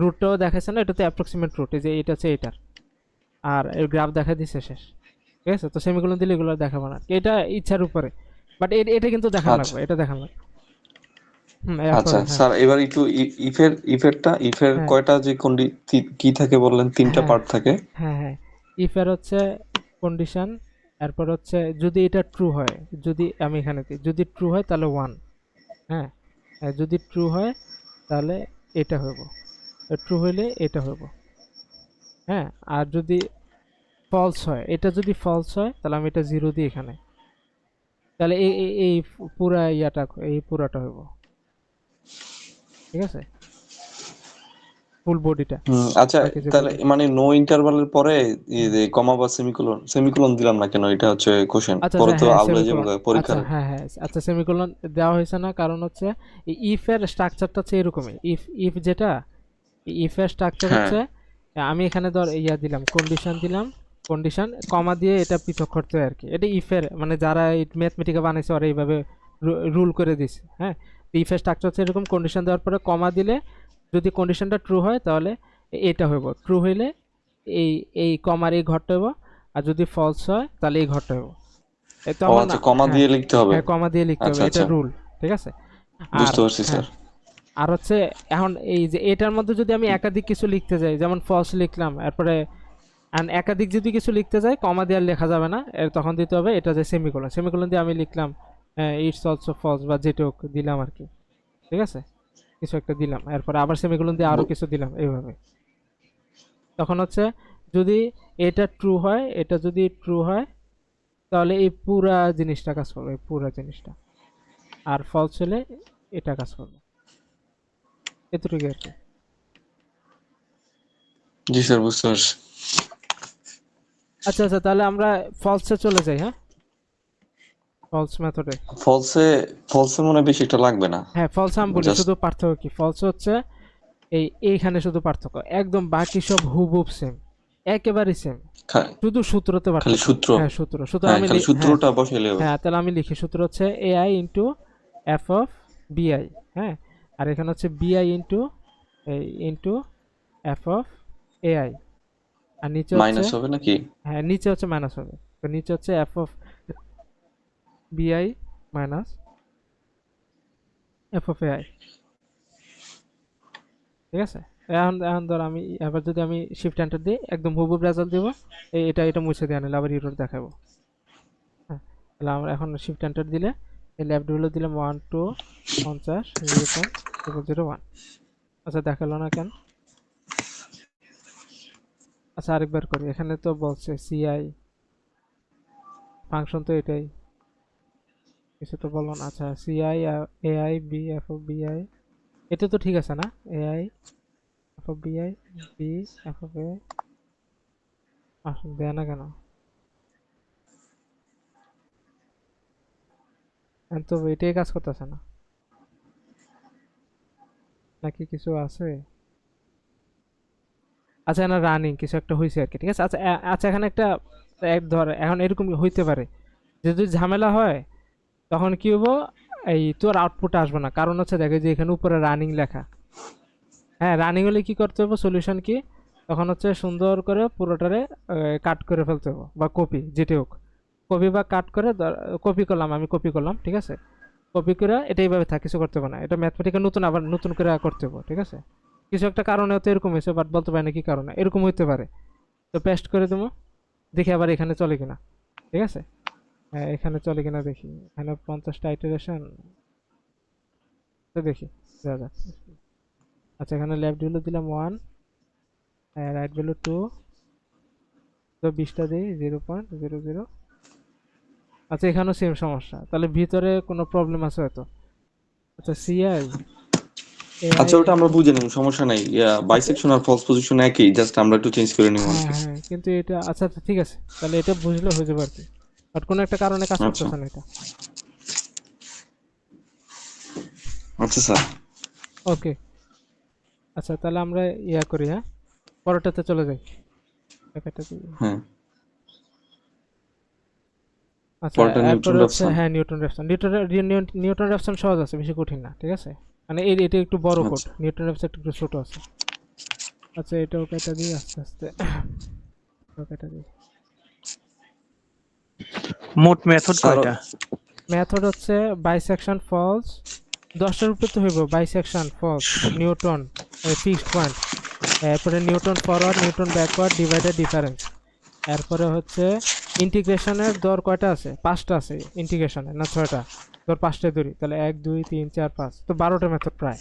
রুটটাও দেখাচ্ছে না, এটা তো অ্যাপ্রক্সিমেট রুট, এই যে এটা হচ্ছে এটার, আর এর গ্রাফ দেখা দিচ্ছে শেষ। ঠিক আছে, তো সেমিকোলন দিলে এগুলো আর দেখাবো না, এটা ইচ্ছার উপরে। বাট এটা কিন্তু দেখান আচ্ছা লাগবে, এটা দেখান লাগবে। আচ্ছা এরপরে হ্যাঁ স্যার, এবার একটু ইফের হ্যাঁ কয়টা যে কি থাকে বললেন? 3টা হ্যাঁ পার্ট থাকে। হ্যাঁ হ্যাঁ ইফ এর হচ্ছে কন্ডিশন, এরপর হচ্ছে যদি এটা ট্রু হয়, যদি আমি এখানে দিই, যদি ট্রু হয় তাহলে 1, হ্যাঁ, আর যদি ট্রু হয় তাহলে এটা হইব, ট্রু হইলে এটা হইব, হ্যাঁ। আর যদি ফলস হয়, এটা যদি ফলস হয় তাহলে আমি এটা 0 দিই এখানে, তাহলে এই পুরা ইয়াটা, এই পুরাটা হইব, ঠিক আছে, ফুল বডিটা, আচ্ছা, বাকি যে তাহলে বডি। মানে নো ইন্টারভালের পরে হুম যে কমা বা সেমিকোলন দিলাম না কেন? এটা হচ্ছে কোশ্চেন, আচ্ছা পরে আচ্ছা তো হ্যাঁ আউলা যাবে সেমিকোলন। আচ্ছা পরীক্ষার। হ্যাঁ হ্যাঁ আচ্ছা সেমিকোলন দেওয়া হয়েছে না, কারণ হচ্ছে ইফ এর স্ট্রাকচারটা হচ্ছে এরকমই। ইফ যেটা, ইফ এর স্ট্রাকচার হ্যাঁ হচ্ছে, আমি এখানে ধর ইয়া দিলাম, কন্ডিশন দিলাম, কন্ডিশন কমা দিয়ে এটা পৃথক করতে হয় আর কি। এটা ইফের মানে যারা ম্যাথমেটিকা বানাইছে ওরা এইভাবে রুল করে দিছে, হ্যাঁ। ইফের স্ট্রাকচার হচ্ছে এরকম, কন্ডিশন দেওয়ার পরে কমা দিলে যদি কন্ডিশনটা ট্রু হয় তাহলে এটা হইব, ট্রু হইলে এই এই কমার এই ঘরটা হইব, আর যদি ফলস হয় তাহলে এই ঘরটা হইব। তো ও আমার না, আচ্ছা, কমা হ্যাঁ দিয়ে লিখতে হবে। হ্যাঁ কমা দিয়ে লিখতে হবে, আচ্ছা এটা আচ্ছা, রুল, ঠিক আছে। আর বুঝতে পারছি হ্যাঁ, স্যার। আর হচ্ছে এখন এই যে এটার মধ্যে যদি আমি একাধিক কিছু লিখতে যাই, যেমন ফলস লিখলাম, এরপরে একাধিক যদি কিছু লিখতে যাই কমা দিয়ে আর লেখা যাবে না, তখন দিতে হবে এটা যে সেমিকোলন, সেমিকোলন দিয়ে আমি লিখলাম ইটস অলসো ফলস বা যেটুক দিলাম আর কি, ঠিক আছে, কিছু একটা দিলাম, এরপরে আবার সেমিকোলন দিয়ে আরো বু- কিছু দিলাম, এইভাবে। তখন হচ্ছে যদি এটা ট্রু হয়, এটা যদি ট্রু হয় তাহলে এই পুরা জিনিসটা কাজ করবে, এই পুরা জিনিসটা। আর ফলস হলে এটা কাজ করবে, এতটুকু আর কি। জি স্যার, বুঝতে পারছি। আচ্ছা আচ্ছা তাহলে আমরা ফলসে চলে যাই, হ্যাঁ, ফলস মেথডে। ফলসে ফলসে মনে হয় বেশি একটা লাগবে না। হ্যাঁ ফলস আমি বলি, জাস্ট শুধু পার্থক্য কি, ফলস হচ্ছে এইখানে শুধু পার্থক্য, একদম বাকি সব হুবহুব সেম, একেবারে সেম, শুধু সূত্রতে খালি পার্থক্য। সূত্র। হ্যাঁ সূত্র, সুতরাং হ্যাঁ, আমি খালি হ্যাঁ সূত্রটা বসাইলে হবে। হ্যাঁ তাহলে আমি লিখি, সূত্র হচ্ছে এআই ইন্টু এফ অফ বিআই, হ্যাঁ, আর এখানে হচ্ছে বিআই ইন্টু এই ইনটু এফ অফ এআই, আর নিচে হচ্ছে, মাইনাস হবে নাকি? হ্যাঁ নিচে হচ্ছে মাইনাস হবে, তো নিচে হচ্ছে এফ অফ বিআই মাইনাস এফ অফ এআই। ঠিক আছে, এখন এখন ধর আমি এবার যদি আমি শিফট এন্টার দিই একদম হুবহু রেজাল্ট দিব, এটা মুছে দিয়ে আনিলে আবার ইরোর দেখাবো। হ্যাঁ, তাহলে আমরা এখন শিফট এন্টার দিলে এই ল্যাবগুলো দিলাম 1 2 50 0.001। আচ্ছা দেখালো না কেন? আচ্ছা আরেকবার করি, এখানে তো বলছে সিআই ফাংশন, তো এটাই, কিছু তো বললো না। আচ্ছা CI AI B F of BI, এটা তো ঠিক আছে না? AI F of BI B F of A, আসলে দেয় না কেন? এখন তো এটাই কাজ করতেছে না, নাকি কিছু আছে? আচ্ছা না, রানিং কিছু একটা হয়েছে আর কি, ঠিক আছে। আচ্ছা আচ্ছা এখানে একটা ধর এখন এরকম হইতে পারে যে যদি ঝামেলা হয় তখন কি হবো, এই তোর আউটপুট আসবে না, কারণ হচ্ছে দেখে যে এখানে উপরে রানিং লেখা। হ্যাঁ, রানিং হলে কি করতে হবে, সলিউশন কি, তখন হচ্ছে সুন্দর করে পুরোটারে কাট করে ফেলতে হবে, বা কপি যেটি হোক, কপি বা কাট করে কপি করলাম, আমি কপি করলাম, ঠিক আছে। কপি করে এটা এইভাবে থাক, কিছু করতে হবে না, এটা ম্যাথমেটিক্যাল নতুন আবার নতুন করে করতে হবে, ঠিক আছে। কিছু একটা কারণে হয়তো এরকম হয়েছে, বাট বলতে পারি না কি কারণে এরকম হইতে পারে। তো পেস্ট করে দেবো, দেখি আবার এখানে চলে কিনা, ঠিক আছে। হ্যাঁ এখানে চলে কিনা দেখি, এখানে 50টা আইটারেশন, তো দেখি যা যাক। আচ্ছা এখানে লেফট ভ্যালু দিলাম 1, রাইট ভ্যালু 2, তো 20টা দিই 0.00। আচ্ছা এখানেও সেম সমস্যা, তাহলে ভিতরে কোনো প্রবলেম আছে হয়তো। আচ্ছা সিআই এআই, আচ্ছা ওটা আমরা বুঝে নেব, সমস্যা নাই। আচ্ছা বাইসেকশন আর ফলস পজিশন একই, জাস্ট আমরা একটু চেঞ্জ করে নিব আর হ্যাঁ কি। হ্যাঁ, কিন্তু এটা আচ্ছা আচ্ছা ঠিক আছে, তাহলে এটা বুঝলে হয়ে যাবে আর কি, বাট কোনো একটা কারণে কাজ আচ্ছা করতেছে না এটা। আচ্ছা স্যার। ওকে, আচ্ছা তাহলে আমরা ইয়া করি, হ্যাঁ পরেরটাতে চলে যাই, ব্যাপারটা কি? হ্যাঁ, আচ্ছা পরটা এরপর নিউটন হচ্ছে রাফসান। হ্যাঁ নিউটন র্যাপসন সহজ আছে, বেশি কঠিন না, ঠিক আছে। মানে এটা একটু বড় কোড, আচ্ছা নিউটন র্যাপসন একটু ছোট আছে। আচ্ছা এটাও কেটে দিই আস্তে আস্তে, এটাও কেটে দিই। মোট মেথড স্যার, কয়টা? মেথড হচ্ছে বাইসেকশন ফলস, 10টার উপরে তো হইব, bisection false, Newton fixed point, এরপরে Newton forward, Newton backward, divided difference, এরপরে হচ্ছে ইন্টিগ্রেশনের দর কয়টা আছে, 5টা আছে ইন্টিগ্রেশনের, না 6টা, ধর 5টায় ধরি, তাহলে 1 2 3 4 5, তো 12টা মেথড প্রায়,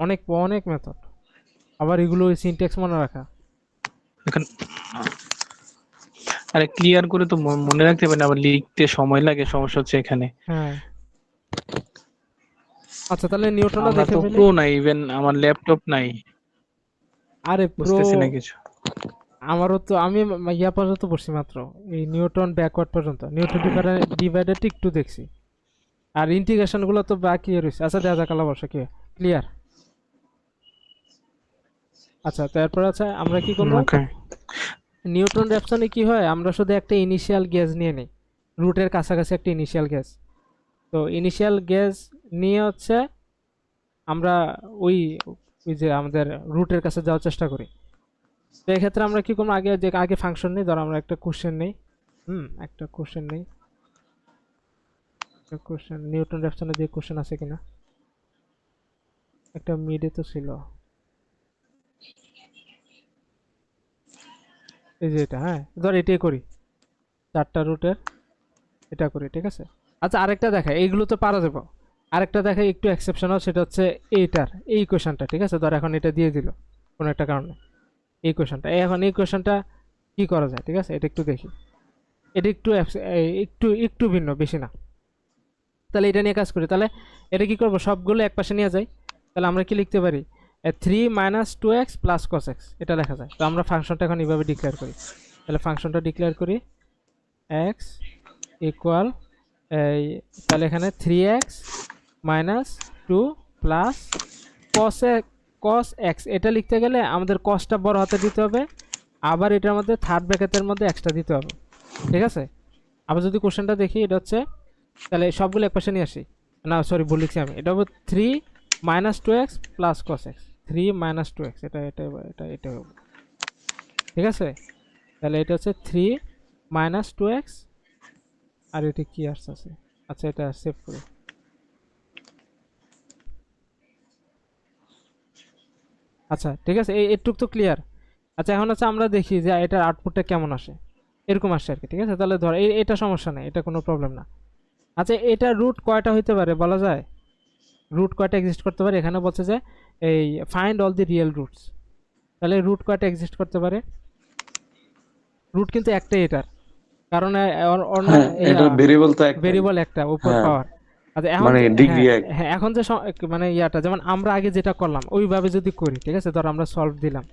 অনেক অনেক মেথড। আবার এগুলো সিনট্যাক্স মনে রাখা। এখন আরে ক্লিয়ার করে তো মনে রাখতে পারেন, আবার লিখতে সময় লাগে, সমস্যা হচ্ছে এখানে। হ্যাঁ আচ্ছা তাহলে নিউটনটা আমরা দেখে তো ফেলি। প্রো নাই, ইভেন আমার ল্যাপটপ নাই, আরে প্রো, বুঝতেছি না কিছু। আমারও তো, আমি ইয়া পর্যন্ত পড়ছি মাত্র, এই নিউটন ব্যাকওয়ার্ড পর্যন্ত, নিউটন ডিভাইডেড একটু দেখছি, আর ইন্টিগ্রেশন গুলো তো বাকি রয়েছে। আচ্ছা দেখা যাক অবশ্য কি ক্লিয়ার। আচ্ছা তারপর আচ্ছা আমরা কি করব, ওকে, নিউটন র্যাপসনে কি হয়, আমরা শুধু একটা ইনিশিয়াল গ্যাস নিয়ে নিই, রুটের কাছাকাছি একটা ইনিশিয়াল গ্যাস। তো ইনিশিয়াল গ্যাস নিয়ে হচ্ছে আমরা ওই ওই যে আমাদের রুটের কাছে যাওয়ার চেষ্টা করি। তো এক্ষেত্রে আমরা কি করবো, আগে ফাংশন নেই, ধর আমরা একটা কোশ্চেন নেই, একটা কোশ্চেন নেই, একটা কোশ্চেন নিউটন র্যাপসনে যে কোশ্চেন আছে কিনা, একটা মিডে তো ছিল, এই যে এটা, হ্যাঁ ধর এটাই করি, 4টা রুটের এটা করি, ঠিক আছে। আচ্ছা আরেকটা দেখা, এইগুলো তো পারা যাবো, আরেকটা দেখা একটু এক্সেপশনাল, সেটা হচ্ছে এইটার এই কোয়েশনটা, ঠিক আছে। ধর এখন এটা দিয়ে দিল কোনো একটা কারণে, এই কোয়েশনটা, এখন এই কোয়েশনটা কি করা যায়, ঠিক আছে, এটা একটু দেখি। এটা একটু একটু একটু ভিন্ন, বেশি না। তাহলে এটা নিয়ে কাজ করি, তাহলে এটা কি করবো, সবগুলো এক পাশে নিয়ে যাই। তাহলে আমরা কি লিখতে পারি, 3 - 2x প্লাস cos x, এটা লেখা যায়। তো আমরা ফাংশনটা এখন এইভাবে ডিক্লেয়ার করি, তাহলে ফাংশনটা ডিক্লেয়ার করি x ইকুয়াল এই, তাহলে এখানে 3x - 2 প্লাস cos x, এটা লিখতে গেলে আমাদের cosটা বড় হাতে দিতে হবে, আবার এটার মধ্যে থার্ড ব্র্যাকেটের মধ্যে এক্সট্রা দিতে হবে, ঠিক আছে। আবার যদি কোশ্চেনটা দেখি, এটা হচ্ছে, তাহলে সবগুলো একপাশে নিয়ে আসি, না সরি ভুল লিখছি আমি, এটা হবে 3 - 2x + cos x, 3 - 2x, এটা এটা এটা এটা হবে। ঠিক আছে, তাহলে এটা হচ্ছে 3 - 2x, আর এটা কি আসছে? আচ্ছা এটা সেভ করি। আচ্ছা ঠিক আছে, এইটুক তো ক্লিয়ার। আচ্ছা এখন হচ্ছে আমরা দেখি যে এটার আউটপুটটা কেমন আসে। এরকম আসছে আর কি। ঠিক আছে, তাহলে ধর এটা সমস্যা নেই, এটা কোনো প্রবলেম না। আচ্ছা এটা রুট কয়টা হইতে পারে বলা যায়? রুট কয়টা এক্সিস্ট করতে পারে? এখানে বলছে যে এই find all the real roots. তাহলে রুট কয়টা এক্সিস্ট করতে পারে? রুট কিন্তু একটাই এটার, কারণ ওর না হ্যাঁ, এটার ভেরিয়েবল তো একটাই। ভেরিয়েবল একটা উপর হ্যাঁ, পাওয়ার। আচ্ছা এখন মানে ডিগ্রি হ্যাঁ এক। হ্যাঁ, এখন যে মানে ইয়াটা যেমন আমরা আগে যেটা করলাম ওইভাবে যদি করি, ঠিক আছে, ধর আমরা সলভ দিলাম,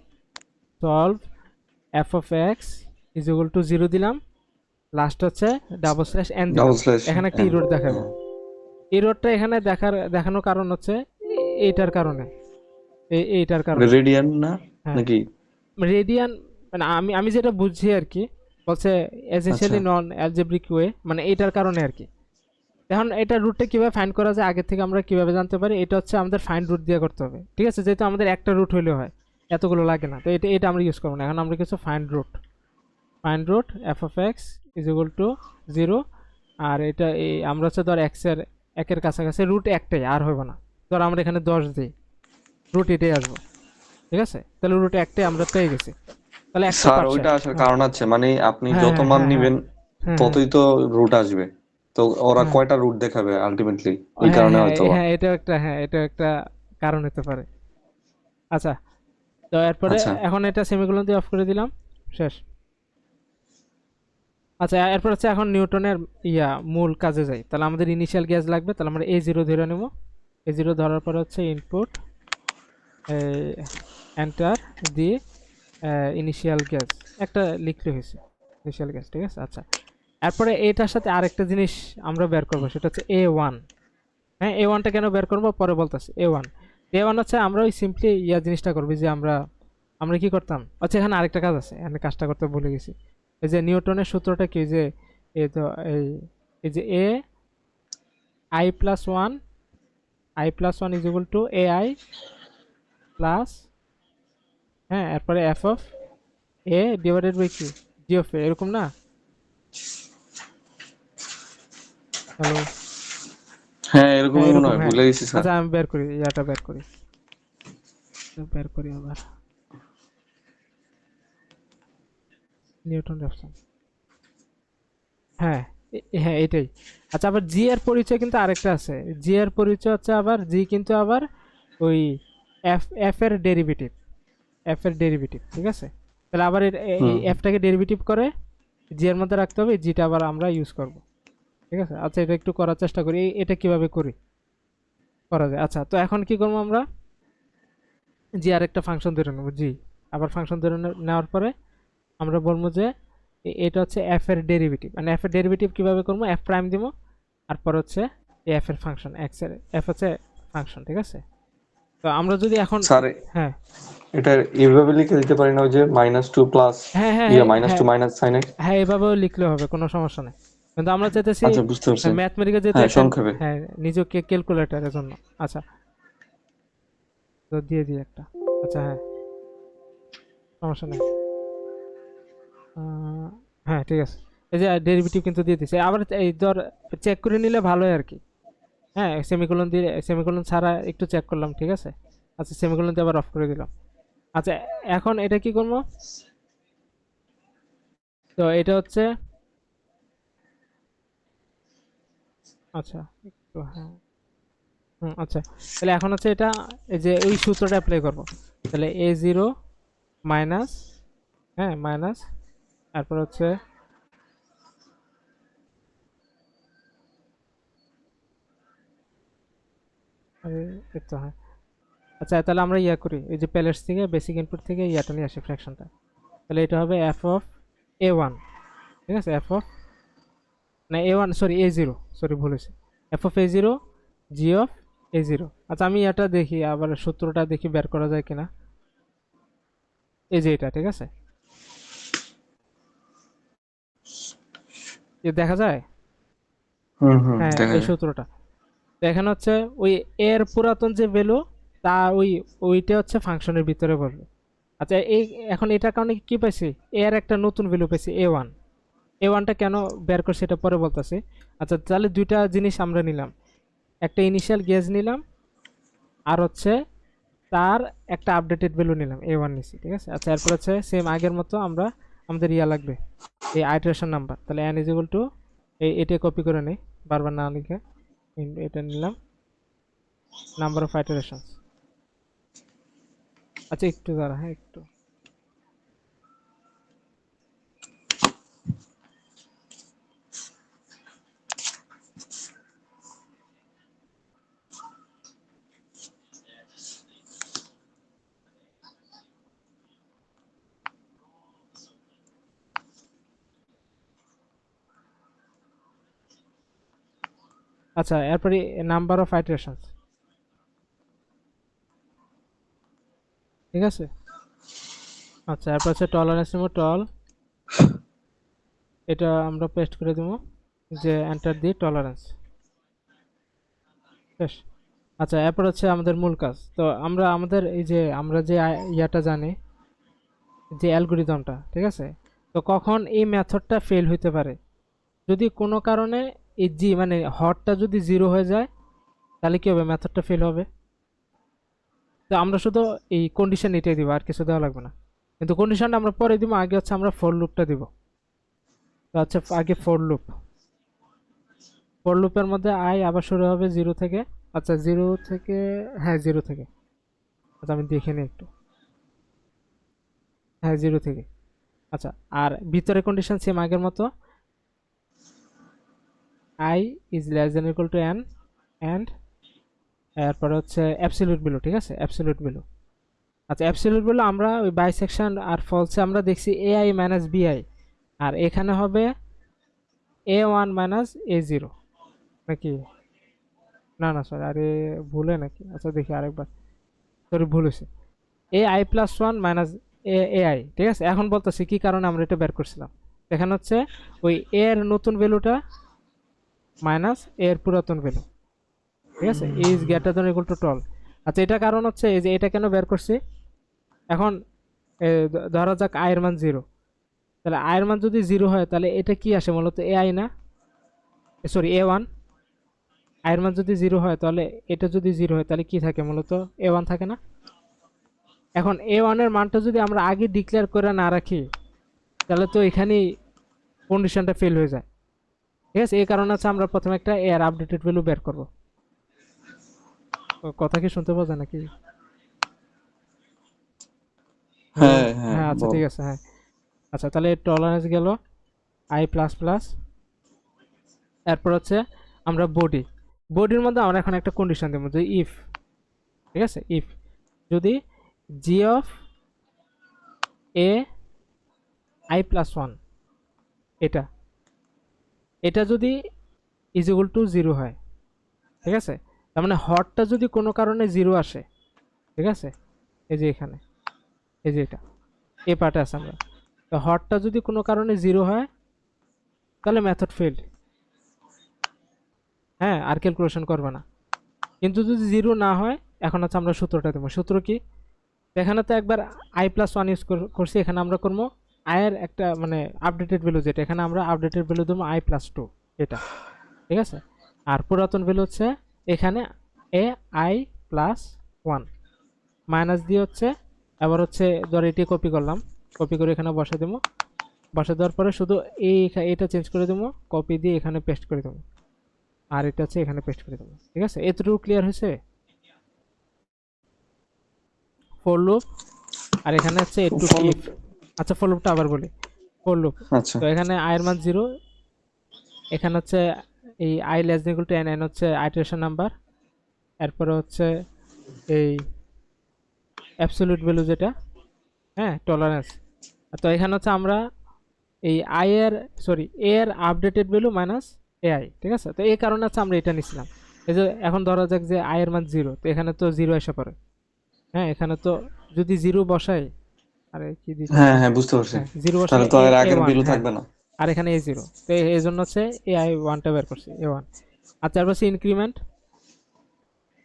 solve F of X is equal to 0 দিলাম, লাস্ট হচ্ছে ডাবল স্ল্যাশ এন দিলাম, ডাবল স্ল্যাশ এখানে একটা এন। ইরোড দেখাবো। ইরোডটা এখানে দেখানোর কারণ হচ্ছে এইটার কারণে, এইটার কারণে। রেডিয়ান না হ্যাঁ, নাকি? রেডিয়ান মানে আমি আমি যেটা বুঝছি আর কি, বলছে আচ্ছা এসেনশিয়ালি নন অ্যালজেব্রিক ওয়ে, মানে এইটার কারণে আর কি। এখন এটা রুটটা কিভাবে ফাইন্ড করা যায় আগে থেকে আমরা কিভাবে জানতে পারি? এটা হচ্ছে আমাদের ফাইন্ড রুট দিয়ে করতে হবে। ঠিক আছে, যেহেতু আমাদের একটা রুট হইলে হয়, এতগুলো লাগে না, তো এটা এটা আমরা ইউজ করবো না। এখন আমরা কিছু find root F of X is equal to 0, আর এটা এই আমরা হচ্ছে ধর এক্সের একের কাছাকাছি রুট একটাই, আর হবে না। ধর আমরা এখানে 10 দিই, রুট এটাই আসবো। ঠিক আছে, তাহলে রুট একটাই আমরা পেয়ে গেছি, তাহলে একটা স্যার, পার্সেন্ট। ওইটা আসার হ্যাঁ কারণ আছে মানে আপনি হ্যাঁ যত হ্যাঁ মান হ্যাঁ হ্যাঁ নিবেন হ্যাঁ হ্যাঁ ততই তো রুট আসবে। তো ওরা হ্যাঁ কয়টা রুট দেখাবে আলটিমেটলি, ওই হ্যাঁ কারণে হ্যাঁ হয়তো বা। হ্যাঁ, এটা একটা কারণ হতে পারে। আচ্ছা, তো এরপরে আচ্ছা এখন এটা সেমিকোলন দিয়ে অফ করে দিলাম, শেষ। আচ্ছা এরপর হচ্ছে এখন নিউটনের মূল কাজে যাই। তাহলে আমাদের ইনিশিয়াল গ্যাস লাগবে, তাহলে আমরা A0 ধরে নেব। A0 ধরার পরে হচ্ছে ইনপুট এন্টার দিয়ে ইনিশিয়াল গ্যাস একটা লিখলে হয়েছে, ইনিশিয়াল গ্যাস। ঠিক আছে, আচ্ছা এরপরে এটার সাথে আরেকটা জিনিস আমরা বের করবো, সেটা হচ্ছে A1। হ্যাঁ, A1টা কেন বের করবো পরে বলতেছি। A1 হচ্ছে আমরা ওই সিম্পলি জিনিসটা করবো যে আমরা আমরা কি করতাম। আচ্ছা এখানে আরেকটা কাজ আছে, এখানে কাজটা করতে ভুলে গেছি। এই যে নিউটনের সূত্রটা কি, যে এই তো এই এই যে I+1 is equal to AI plus, হ্যাঁ এরপরে F of A divided by কি, জি অফ এ, এরকম না? হ্যালো, হ্যাঁ, হ্যাঁ এরকমই মনে এরকম, হয়, হ্যাঁ। ভুলে গেছি স্যার। আচ্ছা আমি বের করি, বের করি আবার নিউটন রেফসন। হ্যাঁ হ্যাঁ এটাই। আচ্ছা আবার জি এর পরিচয় কিন্তু আরেকটা আছে। জি এর পরিচয় হচ্ছে আবার জি কিন্তু আবার ওই এফ এফ এর ডেরিভেটিভ, ঠিক আছে। তাহলে আবার এই হুম। এফটাকে ডেরিভেটিভ করে জি এর মধ্যে রাখতে হবে, জিটা আবার আমরা ইউজ করব। ঠিক আছে, আচ্ছা এটা একটু করার চেষ্টা করি, এটা কিভাবে করা যায়। আচ্ছা তো এখন কি করবো আমরা, জি আর একটা ফাংশন ধরে নেবো, জি আবার ফাংশন ধরে নেওয়ার পরে আমরা বলবো যে এটা হচ্ছে এফ এর ডেরিভেটিভ, মানে এফ এর ডেরিভেটিভ কিভাবে করবো, এফ প্রাইম দিব, আর পর হচ্ছে এফ এর ফাংশন, এক্স এর এফ হচ্ছে ফাংশন। ঠিক আছে, তো আমরা যদি এখন স্যার, হ্যাঁ এটা এইভাবে লিখে দিতে পারি না, ওই যে -2 প্লাস হ্যাঁ হ্যাঁ -2 হ্যাঁ মাইনাস সাইন এক্স। হ্যাঁ এভাবেও লিখলে হবে, কোনো সমস্যা নেই। কিন্তু আমরা চাইতেছি আচ্ছা, বুঝতে পারছি। ম্যাথমেটিক্যাল যেহেতু হ্যাঁ, একটা, সংক্ষেপে। হ্যাঁ নিজকে ক্যালকুলেটরের জন্য। আচ্ছা তো দিয়ে দিই একটা। আচ্ছা হ্যাঁ সমস্যা নেই। আহ, হ্যাঁ ঠিক আছে, এই যে ডেরিভেটিভ কিন্তু দিয়ে দিচ্ছে। আবার এই ধর চেক করে নিলে ভালো হয় আর কি। হ্যাঁ সেমিকোলন দিয়ে, সেমিকোলন ছাড়া একটু চেক করলাম। ঠিক আছে, আচ্ছা সেমিকোলন দিয়ে আবার অফ করে দিলাম। আচ্ছা এখন এটা কি করবো, তো এটা হচ্ছে, আচ্ছা একটু হ্যাঁ আচ্ছা তাহলে এখন হচ্ছে এটা এই যে ওই সূত্রটা অ্যাপ্লাই করব। তাহলে A0 মাইনাস, হ্যাঁ মাইনাস, তারপর হচ্ছে এই তো হ্যাঁ। আচ্ছা তাহলে আমরা করি, এই যে প্যালেটস থেকে বেসিক ইনপুট থেকে নিয়ে আসি ফ্র্যাকশনটা। তাহলে এটা হবে এফ অফ A1। ঠিক আছে, এফ অফ না A1 সরি A0, সরি ভুল হয়েছে, F of A0 G of A0। আচ্ছা আমি এটা দেখি আবার সূত্রটা দেখি বের করা যায় কিনা, এই যে এটা। ঠিক আছে, দেখা যায়, হুম হুম, হ্যাঁ দেখা এই যায়। সূত্রটা। তো এখানে হচ্ছে ওই এর পুরাতন যে ভ্যালু তা ওইটা হচ্ছে ফাংশনের ভিতরে বলবে। আচ্ছা এই এখন এটার কারণে কি পাইছি, এর একটা নতুন ভ্যালু পাইছি A1। A1টা কেন বের করছি এটা পরে বলতেছি। আচ্ছা তাহলে দুইটা জিনিস আমরা নিলাম, একটা ইনিশিয়াল গেজ নিলাম, আর হচ্ছে তার একটা আপডেটেড ভ্যালু নিলাম, A1 নিছি, ঠিক আছে। আচ্ছা এরপর হচ্ছে সেম আগের মতো আমরা আমাদের ইয়া লাগবে এই আইটারেশন নাম্বার, তাহলে n ইজ ইকুয়াল টু এটা কপি করে নেই বারবার না লিখে, এটা নিলাম নাম্বার অফ আইটারেশনস। আচ্ছা একটু দাঁড়া, হ্যাঁ একটু। আচ্ছা এরপরে নাম্বার অফ আইটারেশনস, ঠিক আছে। আচ্ছা এরপর হচ্ছে টলারেন্স নেবো, এটা আমরা পেস্ট করে দেবো যে এন্টার দি টলারেন্স, বেশ। আচ্ছা এরপর হচ্ছে আমাদের মূল কাজ, তো আমরা আমাদের এই যে আমরা যে ইয়াটা জানি, যে অ্যালগরিদমটা, ঠিক আছে। তো কখন এই মেথডটা ফেল হইতে পারে, যদি কোনো কারণে এই জি মানে হটটা যদি 0 হয়ে যায় তাহলে কি হবে, মেথডটা ফেল হবে। তো আমরা শুধু এই কন্ডিশন এটাই দিব, আর কিছু দেওয়া লাগবে না। কিন্তু কন্ডিশনটা আমরা পরে দিব, আগে হচ্ছে আমরা ফর লুপটা দিব। তো আচ্ছা আগে ফর লুপের মধ্যে আই আবার শুরু হবে 0 থেকে। আচ্ছা 0 থেকে, হ্যাঁ 0 থেকে। আচ্ছা আমি দেখে নিই একটু, হ্যাঁ 0 থেকে। আচ্ছা আর ভিতরে কন্ডিশন সেম আগের মতো, I is less than equal to N, and এরপরে হচ্ছে অ্যাবসলিউট ভ্যালু, ঠিক আছে, অ্যাবসলিউট ভ্যালু। আচ্ছা অ্যাবসলিউট ভ্যালু আমরা ওই বাইসেকশন আর ফলসে আমরা দেখছি এআই মাইনাস বিআই, আর এখানে হবে A1 মাইনাস A0 নাকি, না না সরি আরে ভুলে নাকি, আচ্ছা দেখি আরেকবার, সরি ভুল হয়েছে, AI+1 মাইনাস AI, ঠিক আছে। এখন বলতেছি কি কারণে আমরা এটা বের করছিলাম, এখানে হচ্ছে ওই এ এর নতুন ভ্যালুটা মাইনাস এর পুরাতন ভ্যালু, ঠিক আছে, is greater than equal two 12। আচ্ছা এটা কারণ হচ্ছে এই যে এটা কেন বের করছি, এখন ধরা যাক আয়ের মান 0, তাহলে আয়ের মান যদি 0 হয় তাহলে এটা কি আসে মূলত AI না, সরি A1। আয়ের মান যদি 0 হয় তাহলে এটা যদি 0 হয় তাহলে কি থাকে, মূলত A1 থাকে না। এখন A1 এর মানটা যদি আমরা আগে ডিক্লেয়ার করে না রাখি তাহলে তো এখানেই কন্ডিশনটা ফেল হয়ে যায়, ঠিক আছে। এই কারণে হচ্ছে আমরা প্রথমে একটা এর আপডেটেড ভ্যালু বের করব। কথা কি শুনতে পাওয়া যায় নাকি? হ্যালো, হ্যাঁ হ্যাঁ হ্যাঁ আচ্ছা বল। ঠিক আছে, হ্যাঁ। আচ্ছা তাহলে টলারেন্স গেল আই প্লাস প্লাস, এরপর হচ্ছে আমরা বডির মধ্যে আমরা এখন একটা কন্ডিশন দেবো যে ইফ, ঠিক আছে, ইফ যদি জি অফ এ I+1 এটা এটা যদি ইজ ইকুয়াল টু 0 হয়, ঠিক আছে, তার মানে হটটা যদি কোনো কারণে 0 আসে, ঠিক আছে, এই যে এখানে, এই যে এটা এই পার্টে আছে আমরা, তো হটটা যদি কোনো কারণে 0 হয় তাহলে মেথড ফেল, হ্যাঁ আর ক্যালকুলেশন করবে না। কিন্তু যদি 0 না হয়, এখন হচ্ছে আমরা সূত্রটা দেবো। সূত্র কি, এখানে তো একবার I+1 ইউজ করছি, এখানে আমরা করবো আয়ের একটা মানে আপডেটেড ভ্যালু যেটা, এখানে আমরা আপডেটেড ভ্যালু দেবো I+2 এটা, ঠিক আছে। আর পুরাতন ভ্যালু হচ্ছে এখানে AI+1 মাইনাস দিয়ে হচ্ছে, আবার হচ্ছে ধর এটি কপি করলাম, কপি করে এখানে বসে দেবো, বসে দেওয়ার পরে শুধু এটা চেঞ্জ করে দেবো, কপি দিয়ে এখানে পেস্ট করে দেবো, আর এটা হচ্ছে এখানে পেস্ট করে দেবো, ঠিক আছে। এতটুকু ক্লিয়ার হয়েছে ফর লুপ। আর এখানে হচ্ছে একটু ফল ইফ। আচ্ছা ফর লুপটা আবার বলি, ফর লুপ। আচ্ছা তো এখানে আয়ের মান 0, এখানে হচ্ছে এই I less than equal to N, N হচ্ছে আইটারেশন নাম্বার, এরপরে হচ্ছে এই অ্যাবসলিউট ভ্যালু যেটা, হ্যাঁ টলারেন্স। তো এখানে হচ্ছে আমরা এই আই এর সরি এ এর আপডেটেড ভ্যালু মাইনাস এআই, ঠিক আছে। তো এই কারণে হচ্ছে আমরা এটা নিছিলাম। এই যে এখন ধরা যাক যে আই এর মান 0, তো এখানে তো 0 এসে পড়ে, হ্যাঁ এখানে তো যদি 0 বসাই, আরে কি দিছি, হ্যাঁ হ্যাঁ বুঝতে পারছি, হ্যাঁ 0 বসাই তাহলে তো এ আর এ আগের ওয়ান, ভ্যালু হ্যাঁ, থাকবে না। আর এখানে A0, তো এই জন্য হচ্ছে AI1টা বের করছি A1। আচ্ছা তারপর হচ্ছে ইনক্রিমেন্ট,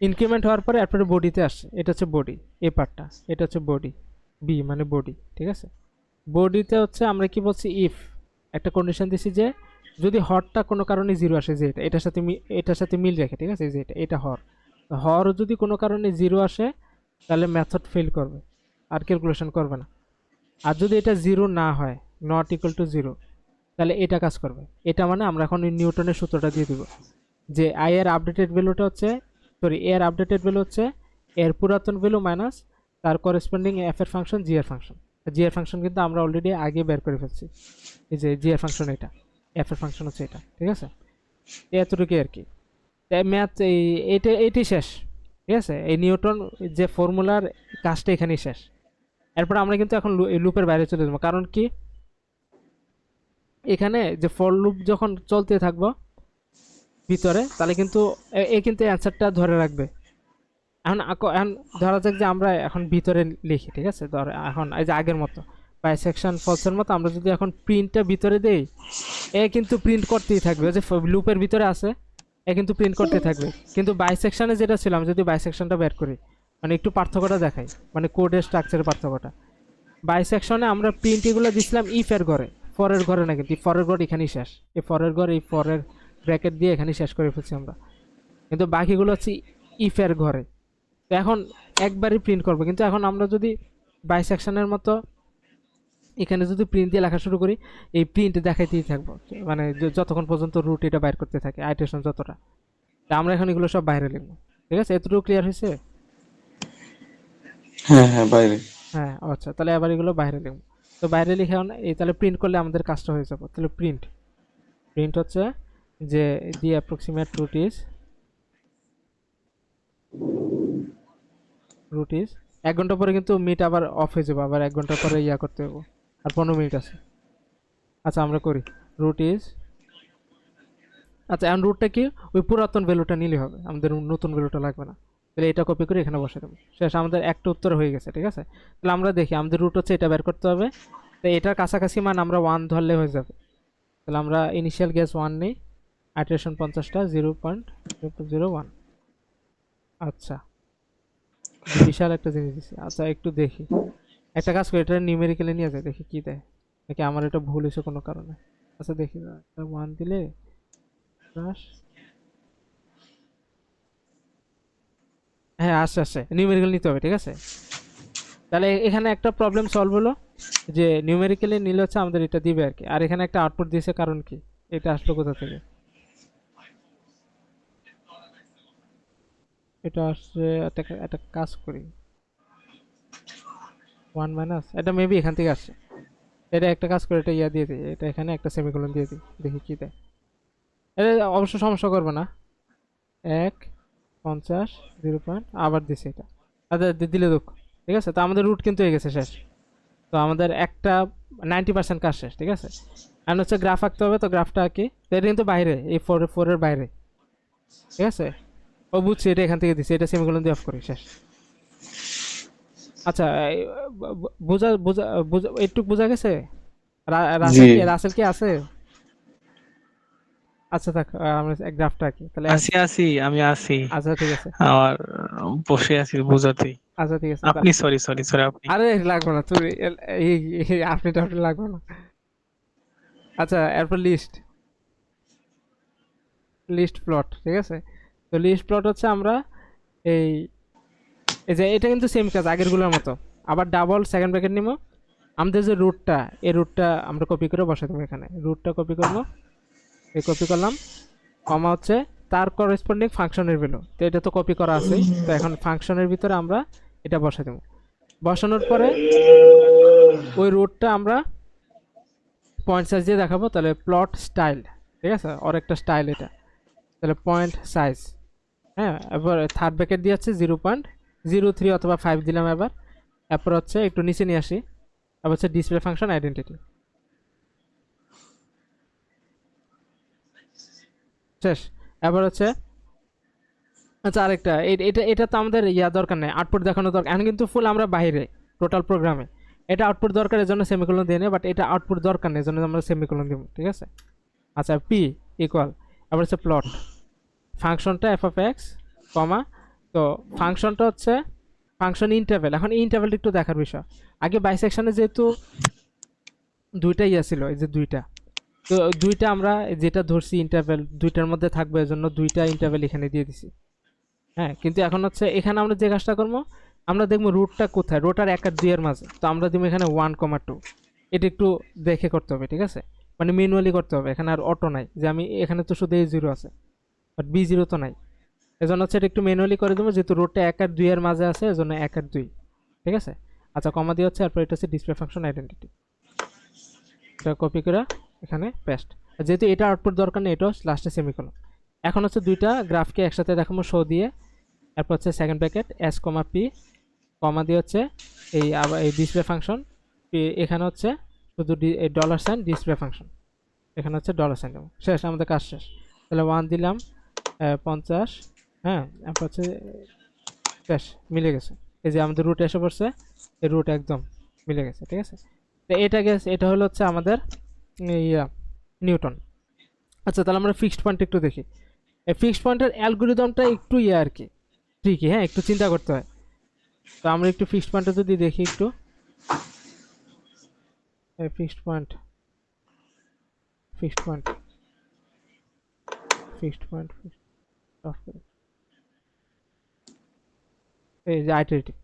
ইনক্রিমেন্ট হওয়ার পরে এরপরে বডিতে আসছে, এটা হচ্ছে বডি, এই পার্টটা, এটা হচ্ছে বডি, বি মানে বডি, ঠিক আছে। বডিতে হচ্ছে আমরা কি বলছি, ইফ একটা কন্ডিশন দিছি যে যদি হরটা কোনো কারণে জিরো আসে, যে এটা এটার সাথে এটার সাথে মিল রেখে, ঠিক আছে, যে এটা হর, হর যদি কোনো কারণে জিরো আসে তাহলে মেথড ফেল করবে, আর ক্যালকুলেশন করবে না। আর যদি এটা জিরো না হয়, নট ইকুয়াল টু জিরো, তাহলে এটা কাজ করবে। এটা মানে আমরা এখন নিউটনের সূত্রটা দিয়ে দিব যে আই এর আপডেটেড ভ্যালুটা হচ্ছে, সরি, এ এর আপডেটেড ভ্যালু হচ্ছে এর পুরাতন ভ্যালু মাইনাস তার করেসপন্ডিং এফ এর ফাংশন, জি এর ফাংশন। জি এর ফাংশন কিন্তু আমরা অলরেডি আগে বের করে ফেলছি, এই যে জি এর ফাংশন এটা, এফ এর ফাংশন হচ্ছে এটা, ঠিক আছে। এতটুকুই আর কি, ম্যাথ এইটাই শেষ, ঠিক আছে। এই নিউটন যে ফর্মুলার কাজটা এখানেই শেষ। এরপর আমরা কিন্তু এখন লুপের বাইরে চলে যাবো, কারণ কি এখানে যে ফর লুপ যখন চলতে থাকবো ভিতরে, তাহলে কিন্তু এ কিন্তু অ্যান্সারটা ধরে রাখবে। এখন ধরা যাক যে আমরা এখন ভিতরে লিখি, ঠিক আছে, ধর এখন এই যে আগের মতো বাইসেকশন ফলসের মতো আমরা যদি এখন প্রিন্টটা ভিতরে দেই, এ কিন্তু প্রিন্ট করতেই থাকবে, ওই যে লুপের ভিতরে আছে, এ কিন্তু প্রিন্ট করতে থাকবে। কিন্তু বাইসেকশনে যেটা ছিল, আমি যদি বাইসেকশনটা বের করি, মানে একটু পার্থক্যটা দেখাই, মানে কোডের স্ট্রাকচারের পার্থক্যটা। বাইসেকশনে আমরা প্রিন্ট এগুলো দিছিলাম ইফের ঘরে, ফরের ঘরে না, কিন্তু ফরের ঘর এখানেই শেষ, এই ফরের ঘর, এই ফরের ব্র্যাকেট দিয়ে এখানেই শেষ করে ফেলছি আমরা। কিন্তু বাকিগুলো হচ্ছে ইফের ঘরে। তো এখন একবারই প্রিন্ট করবো, কিন্তু এখন আমরা যদি বাইসেকশনের মতো এখানে যদি প্রিন্ট দিয়ে লেখা শুরু করি, এই প্রিন্ট দেখাইতেই থাকবো, মানে যতক্ষণ পর্যন্ত রুট এটা বাইর করতে থাকে, আইটেশন যতটা। তা আমরা এখন এগুলো সব বাইরে লিখবো, ঠিক আছে, এতটুকু ক্লিয়ার হয়েছে? হ্যাঁ হ্যাঁ, বাইরে। হ্যাঁ, আচ্ছা, তাহলে এবার এগুলো বাইরে লিখবো। তো বাইরে লিখে এখন এই তাহলে প্রিন্ট করলে আমাদের কাজটা হয়ে যাবে। তাহলে প্রিন্ট প্রিন্ট হচ্ছে যে দি অ্যাপ্রক্সিমেট রুট ইজ 1 ঘন্টা পরে কিন্তু মিট আবার অফ হয়ে যাবে, আবার 1 ঘন্টা পরে ইয়া করতে হবে, আর 15 মিনিট আছে। আচ্ছা আমরা করি রুট ইজ, আচ্ছা এখন রুটটা কি, ওই পুরাতন ভ্যালুটা নিলে হবে, আমাদের নতুন ভ্যালুটা লাগবে না। তাহলে এটা কপি করে এখানে বসে দেবো, শেষ, আমাদের একটা উত্তর হয়ে গেছে, ঠিক আছে। তাহলে আমরা দেখি আমাদের রুট হচ্ছে এটা বের করতে হবে, তো এটার কাছাকাছি মান আমরা 1 ধরলে হয়ে যাবে। তাহলে আমরা ইনিশিয়াল গ্যাস 1 নেই, আইটারেশন 50টা, 0.001। আচ্ছা, বিশাল একটা জিনিস দিছি। আচ্ছা একটু দেখি, একটা কাজ করি, এটা নিউমেরিক্যালি নিয়ে যায়, দেখি কি দেয়, নাকি আমার এটা ভুল হয়েছে কোনো কারণে। আচ্ছা দেখি, 1 দিলে প্লাস, হ্যাঁ আসছে আসছে, নিউমেরিক্যাল নিতে হবে, ঠিক আছে। তাহলে এখানে একটা প্রবলেম সলভ হলো, যে নিউমেরিক্যালি নিলে হচ্ছে আমাদের এটা দিবে আর কি। আর এখানে একটা আউটপুট দিয়েছে, কারণ কি এটা আসলো কোথা থেকে, এটা আসছে, একটা কাজ করি, 1 মাইনাস, এটা মেবি এখান থেকে আসছে। এটা একটা কাজ করে, এটা ইয়া দিয়ে দিই, এটা এখানে একটা সেমিকোলন দিয়ে দিই, দেখি কি দেয়। এটা অবশ্য সমস্যা করবে না, 1.50 0. আবার দিছে এটা, আচ্ছা দিলে দুঃখ, ঠিক আছে। তো আমাদের রুট কিন্তু হয়ে গেছে শেষ, তো আমাদের একটা 90% কাজ শেষ, ঠিক আছে। আর হচ্ছে গ্রাফ আঁকতে হবে, তো গ্রাফটা আঁকি, তো এটা কিন্তু বাইরে, এই ফোরের বাইরে, ঠিক আছে। ও বুঝছি, এটা এখান থেকে দিচ্ছে, এটা সেমিকোলন দিয়ে অফ করি, শেষ। আচ্ছা বোঝা বোঝা একটু বোঝা গেছে? জি। রাসেল কি আছে? আচ্ছা থাক, আমরা গ্রাফটা আঁকি তাহলে। আছি আছি, আমি আছি। আচ্ছা ঠিক আছে, আমার বসে আছি বোঝাতে। আচ্ছা ঠিক আছে আপনি সরি সরি সরি আপনি। আরে লাগবে না, তুই আপনি টাপনি লাগবে না। আচ্ছা এরপর লিস্ট প্লট, ঠিক আছে। তো লিস্ট প্লট হচ্ছে আমরা এই এই যে এটা কিন্তু সেম কাজ আগেরগুলোর মতো, আবার ডাবল সেকেন্ড ব্র্যাকেট নিব, আমাদের যে রুটটা, এই রুটটা আমরা কপি করে বসাই দেবো এখানে, রুটটা কপি করবো, এই কপি করলাম, কমা হচ্ছে তার করেসপন্ডিং ফাংশনের ভ্যালু, তো এটা তো কপি করা আছেই, তো এখন ফাংশনের ভিতরে আমরা এটা বসাই দেবো। বসানোর পরে ওই রুটটা আমরা পয়েন্ট সাইজ দিয়ে দেখাবো, তাহলে প্লট স্টাইল, ঠিক আছে, ওর একটা স্টাইল এটা, তাহলে পয়েন্ট সাইজ, হ্যাঁ। এবার থার্ড ব্র্যাকেট দিয়ে হচ্ছে 0.03 অথবা 5 দিলাম এবার। এরপর হচ্ছে একটু নিচে নিয়ে আসি, এবার হচ্ছে ডিসপ্লে ফাংশন আইডেন্টিটি, শেষ। এবার হচ্ছে আচ্ছা আরেকটা, এটা তো আমাদের ইয়া দরকার নেই, আউটপুট দেখানো দরকার এখন, কিন্তু ফুল আমরা বাইরে টোটাল প্রোগ্রামে, এটা আউটপুট দরকার, এর জন্য সেমিকোলন দিয়ে নেই, বাট এটা আউটপুট দরকার নেই, এর জন্য আমরা সেমিকোলন দিব, ঠিক আছে। আচ্ছা পি ইকুয়াল, এবার হচ্ছে প্লট ফাংশনটা এফ অফ এক্স, কমা তো ফাংশনটা হচ্ছে ফাংশন ইন্টারভ্যাল। এখন ইন্টারভ্যালটা একটু দেখার বিষয়। আগে বাইসেকশনে যেহেতু দুইটা ইয়া ছিল, এই যে দুইটা, তো দুইটা আমরা যেটা ধরছি ইন্টারভ্যাল দুইটার মধ্যে থাকবে, এজন্য দুইটা ইন্টারভ্যাল এখানে দিয়ে দিছি। হ্যাঁ, কিন্তু এখন হচ্ছে এখানে আমরা যে কাজটা করবো, আমরা দেখবো রুটটা কোথায়, রুট আর 1 আর 2 এর মাঝে। তো আমরা দিব এখানে 1,2। এটা একটু দেখে করতে হবে, ঠিক আছে? মানে ম্যানুয়ালি করতে হবে, এখানে আর অটো নাই যে আমি এখানে তো শুধু A0 আছে, বাট B0 তো নাই। এজন্য হচ্ছে এটা একটু ম্যানুয়ালি করে দেবো, যেহেতু রুটটা 1 আর 2 এর মাঝে আছে, এজন্য 1 আর 2, ঠিক আছে? আচ্ছা, কমা দিয়ে হচ্ছে, তারপর এটা হচ্ছে ডিসপ্লে ফাংশন আইডেন্টিটি, এটা কপি করে এখানে পেস্ট। যেহেতু এটা আউটপুট দরকার নেই, এটাও লাস্টে সেমিকোলন। এখন হচ্ছে দুইটা গ্রাফকে একসাথে দেখাবো, শো দিয়ে, তারপর হচ্ছে second bracket S comma P, comma দিয়ে হচ্ছে এই আবার এই ডিসপ্লে ফাংশন, এখানে হচ্ছে শুধু এই ডলার সাইন ডিসপ্লে ফাংশন, এখানে হচ্ছে ডলার সাইন দেবো। শেষ, আমাদের কাজ শেষ। তাহলে 1 দিলাম, 50, হ্যাঁ, তারপর হচ্ছে শেষ, মিলে গেছে। এই যে আমাদের রুট এসে পড়ছে, এই রুট একদম মিলে গেছে, ঠিক আছে? তো এটা হলো হচ্ছে আমাদের ইয়া নিউটন। আচ্ছা, তাহলে আমরা ফিক্সড পয়েন্ট একটু দেখি। এই ফিক্সড পয়েন্টের অ্যালগোরিদমটা একটু ইয়ে আর কি, ঠিকই, হ্যাঁ, একটু চিন্তা করতে হয়। তো আমরা একটু ফিক্সড পয়েন্টে যদি দেখি একটু, fixed point, fixed point, fixed point, এই যে আইটারেটিভ।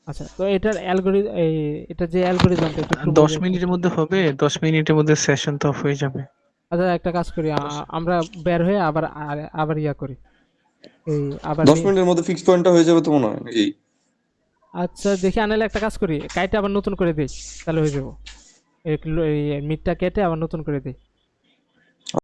আচ্ছা, তো এটার অ্যালগোরিদম, এটা যে অ্যালগোরিদমটা একটু 10 মিনিটের মধ্যে হবে, 10 মিনিটের মধ্যে সেশন তো অফ হয়ে যাবে। আচ্ছা, একটা কাজ করি, আমরা বের হয়ে আবার আবার ইয়া করি, এই আবার 10 মিনিটের মধ্যে ফিক্স পয়েন্টটা হয়ে যাবে তো মনে হয় নাকি? আচ্ছা, দেখি আনালে একটা কাজ করি, কাইটা আবার নতুন করে দিই, তাহলে হয়ে যাবো। এই মিটটা কেটে আবার নতুন করে দিই।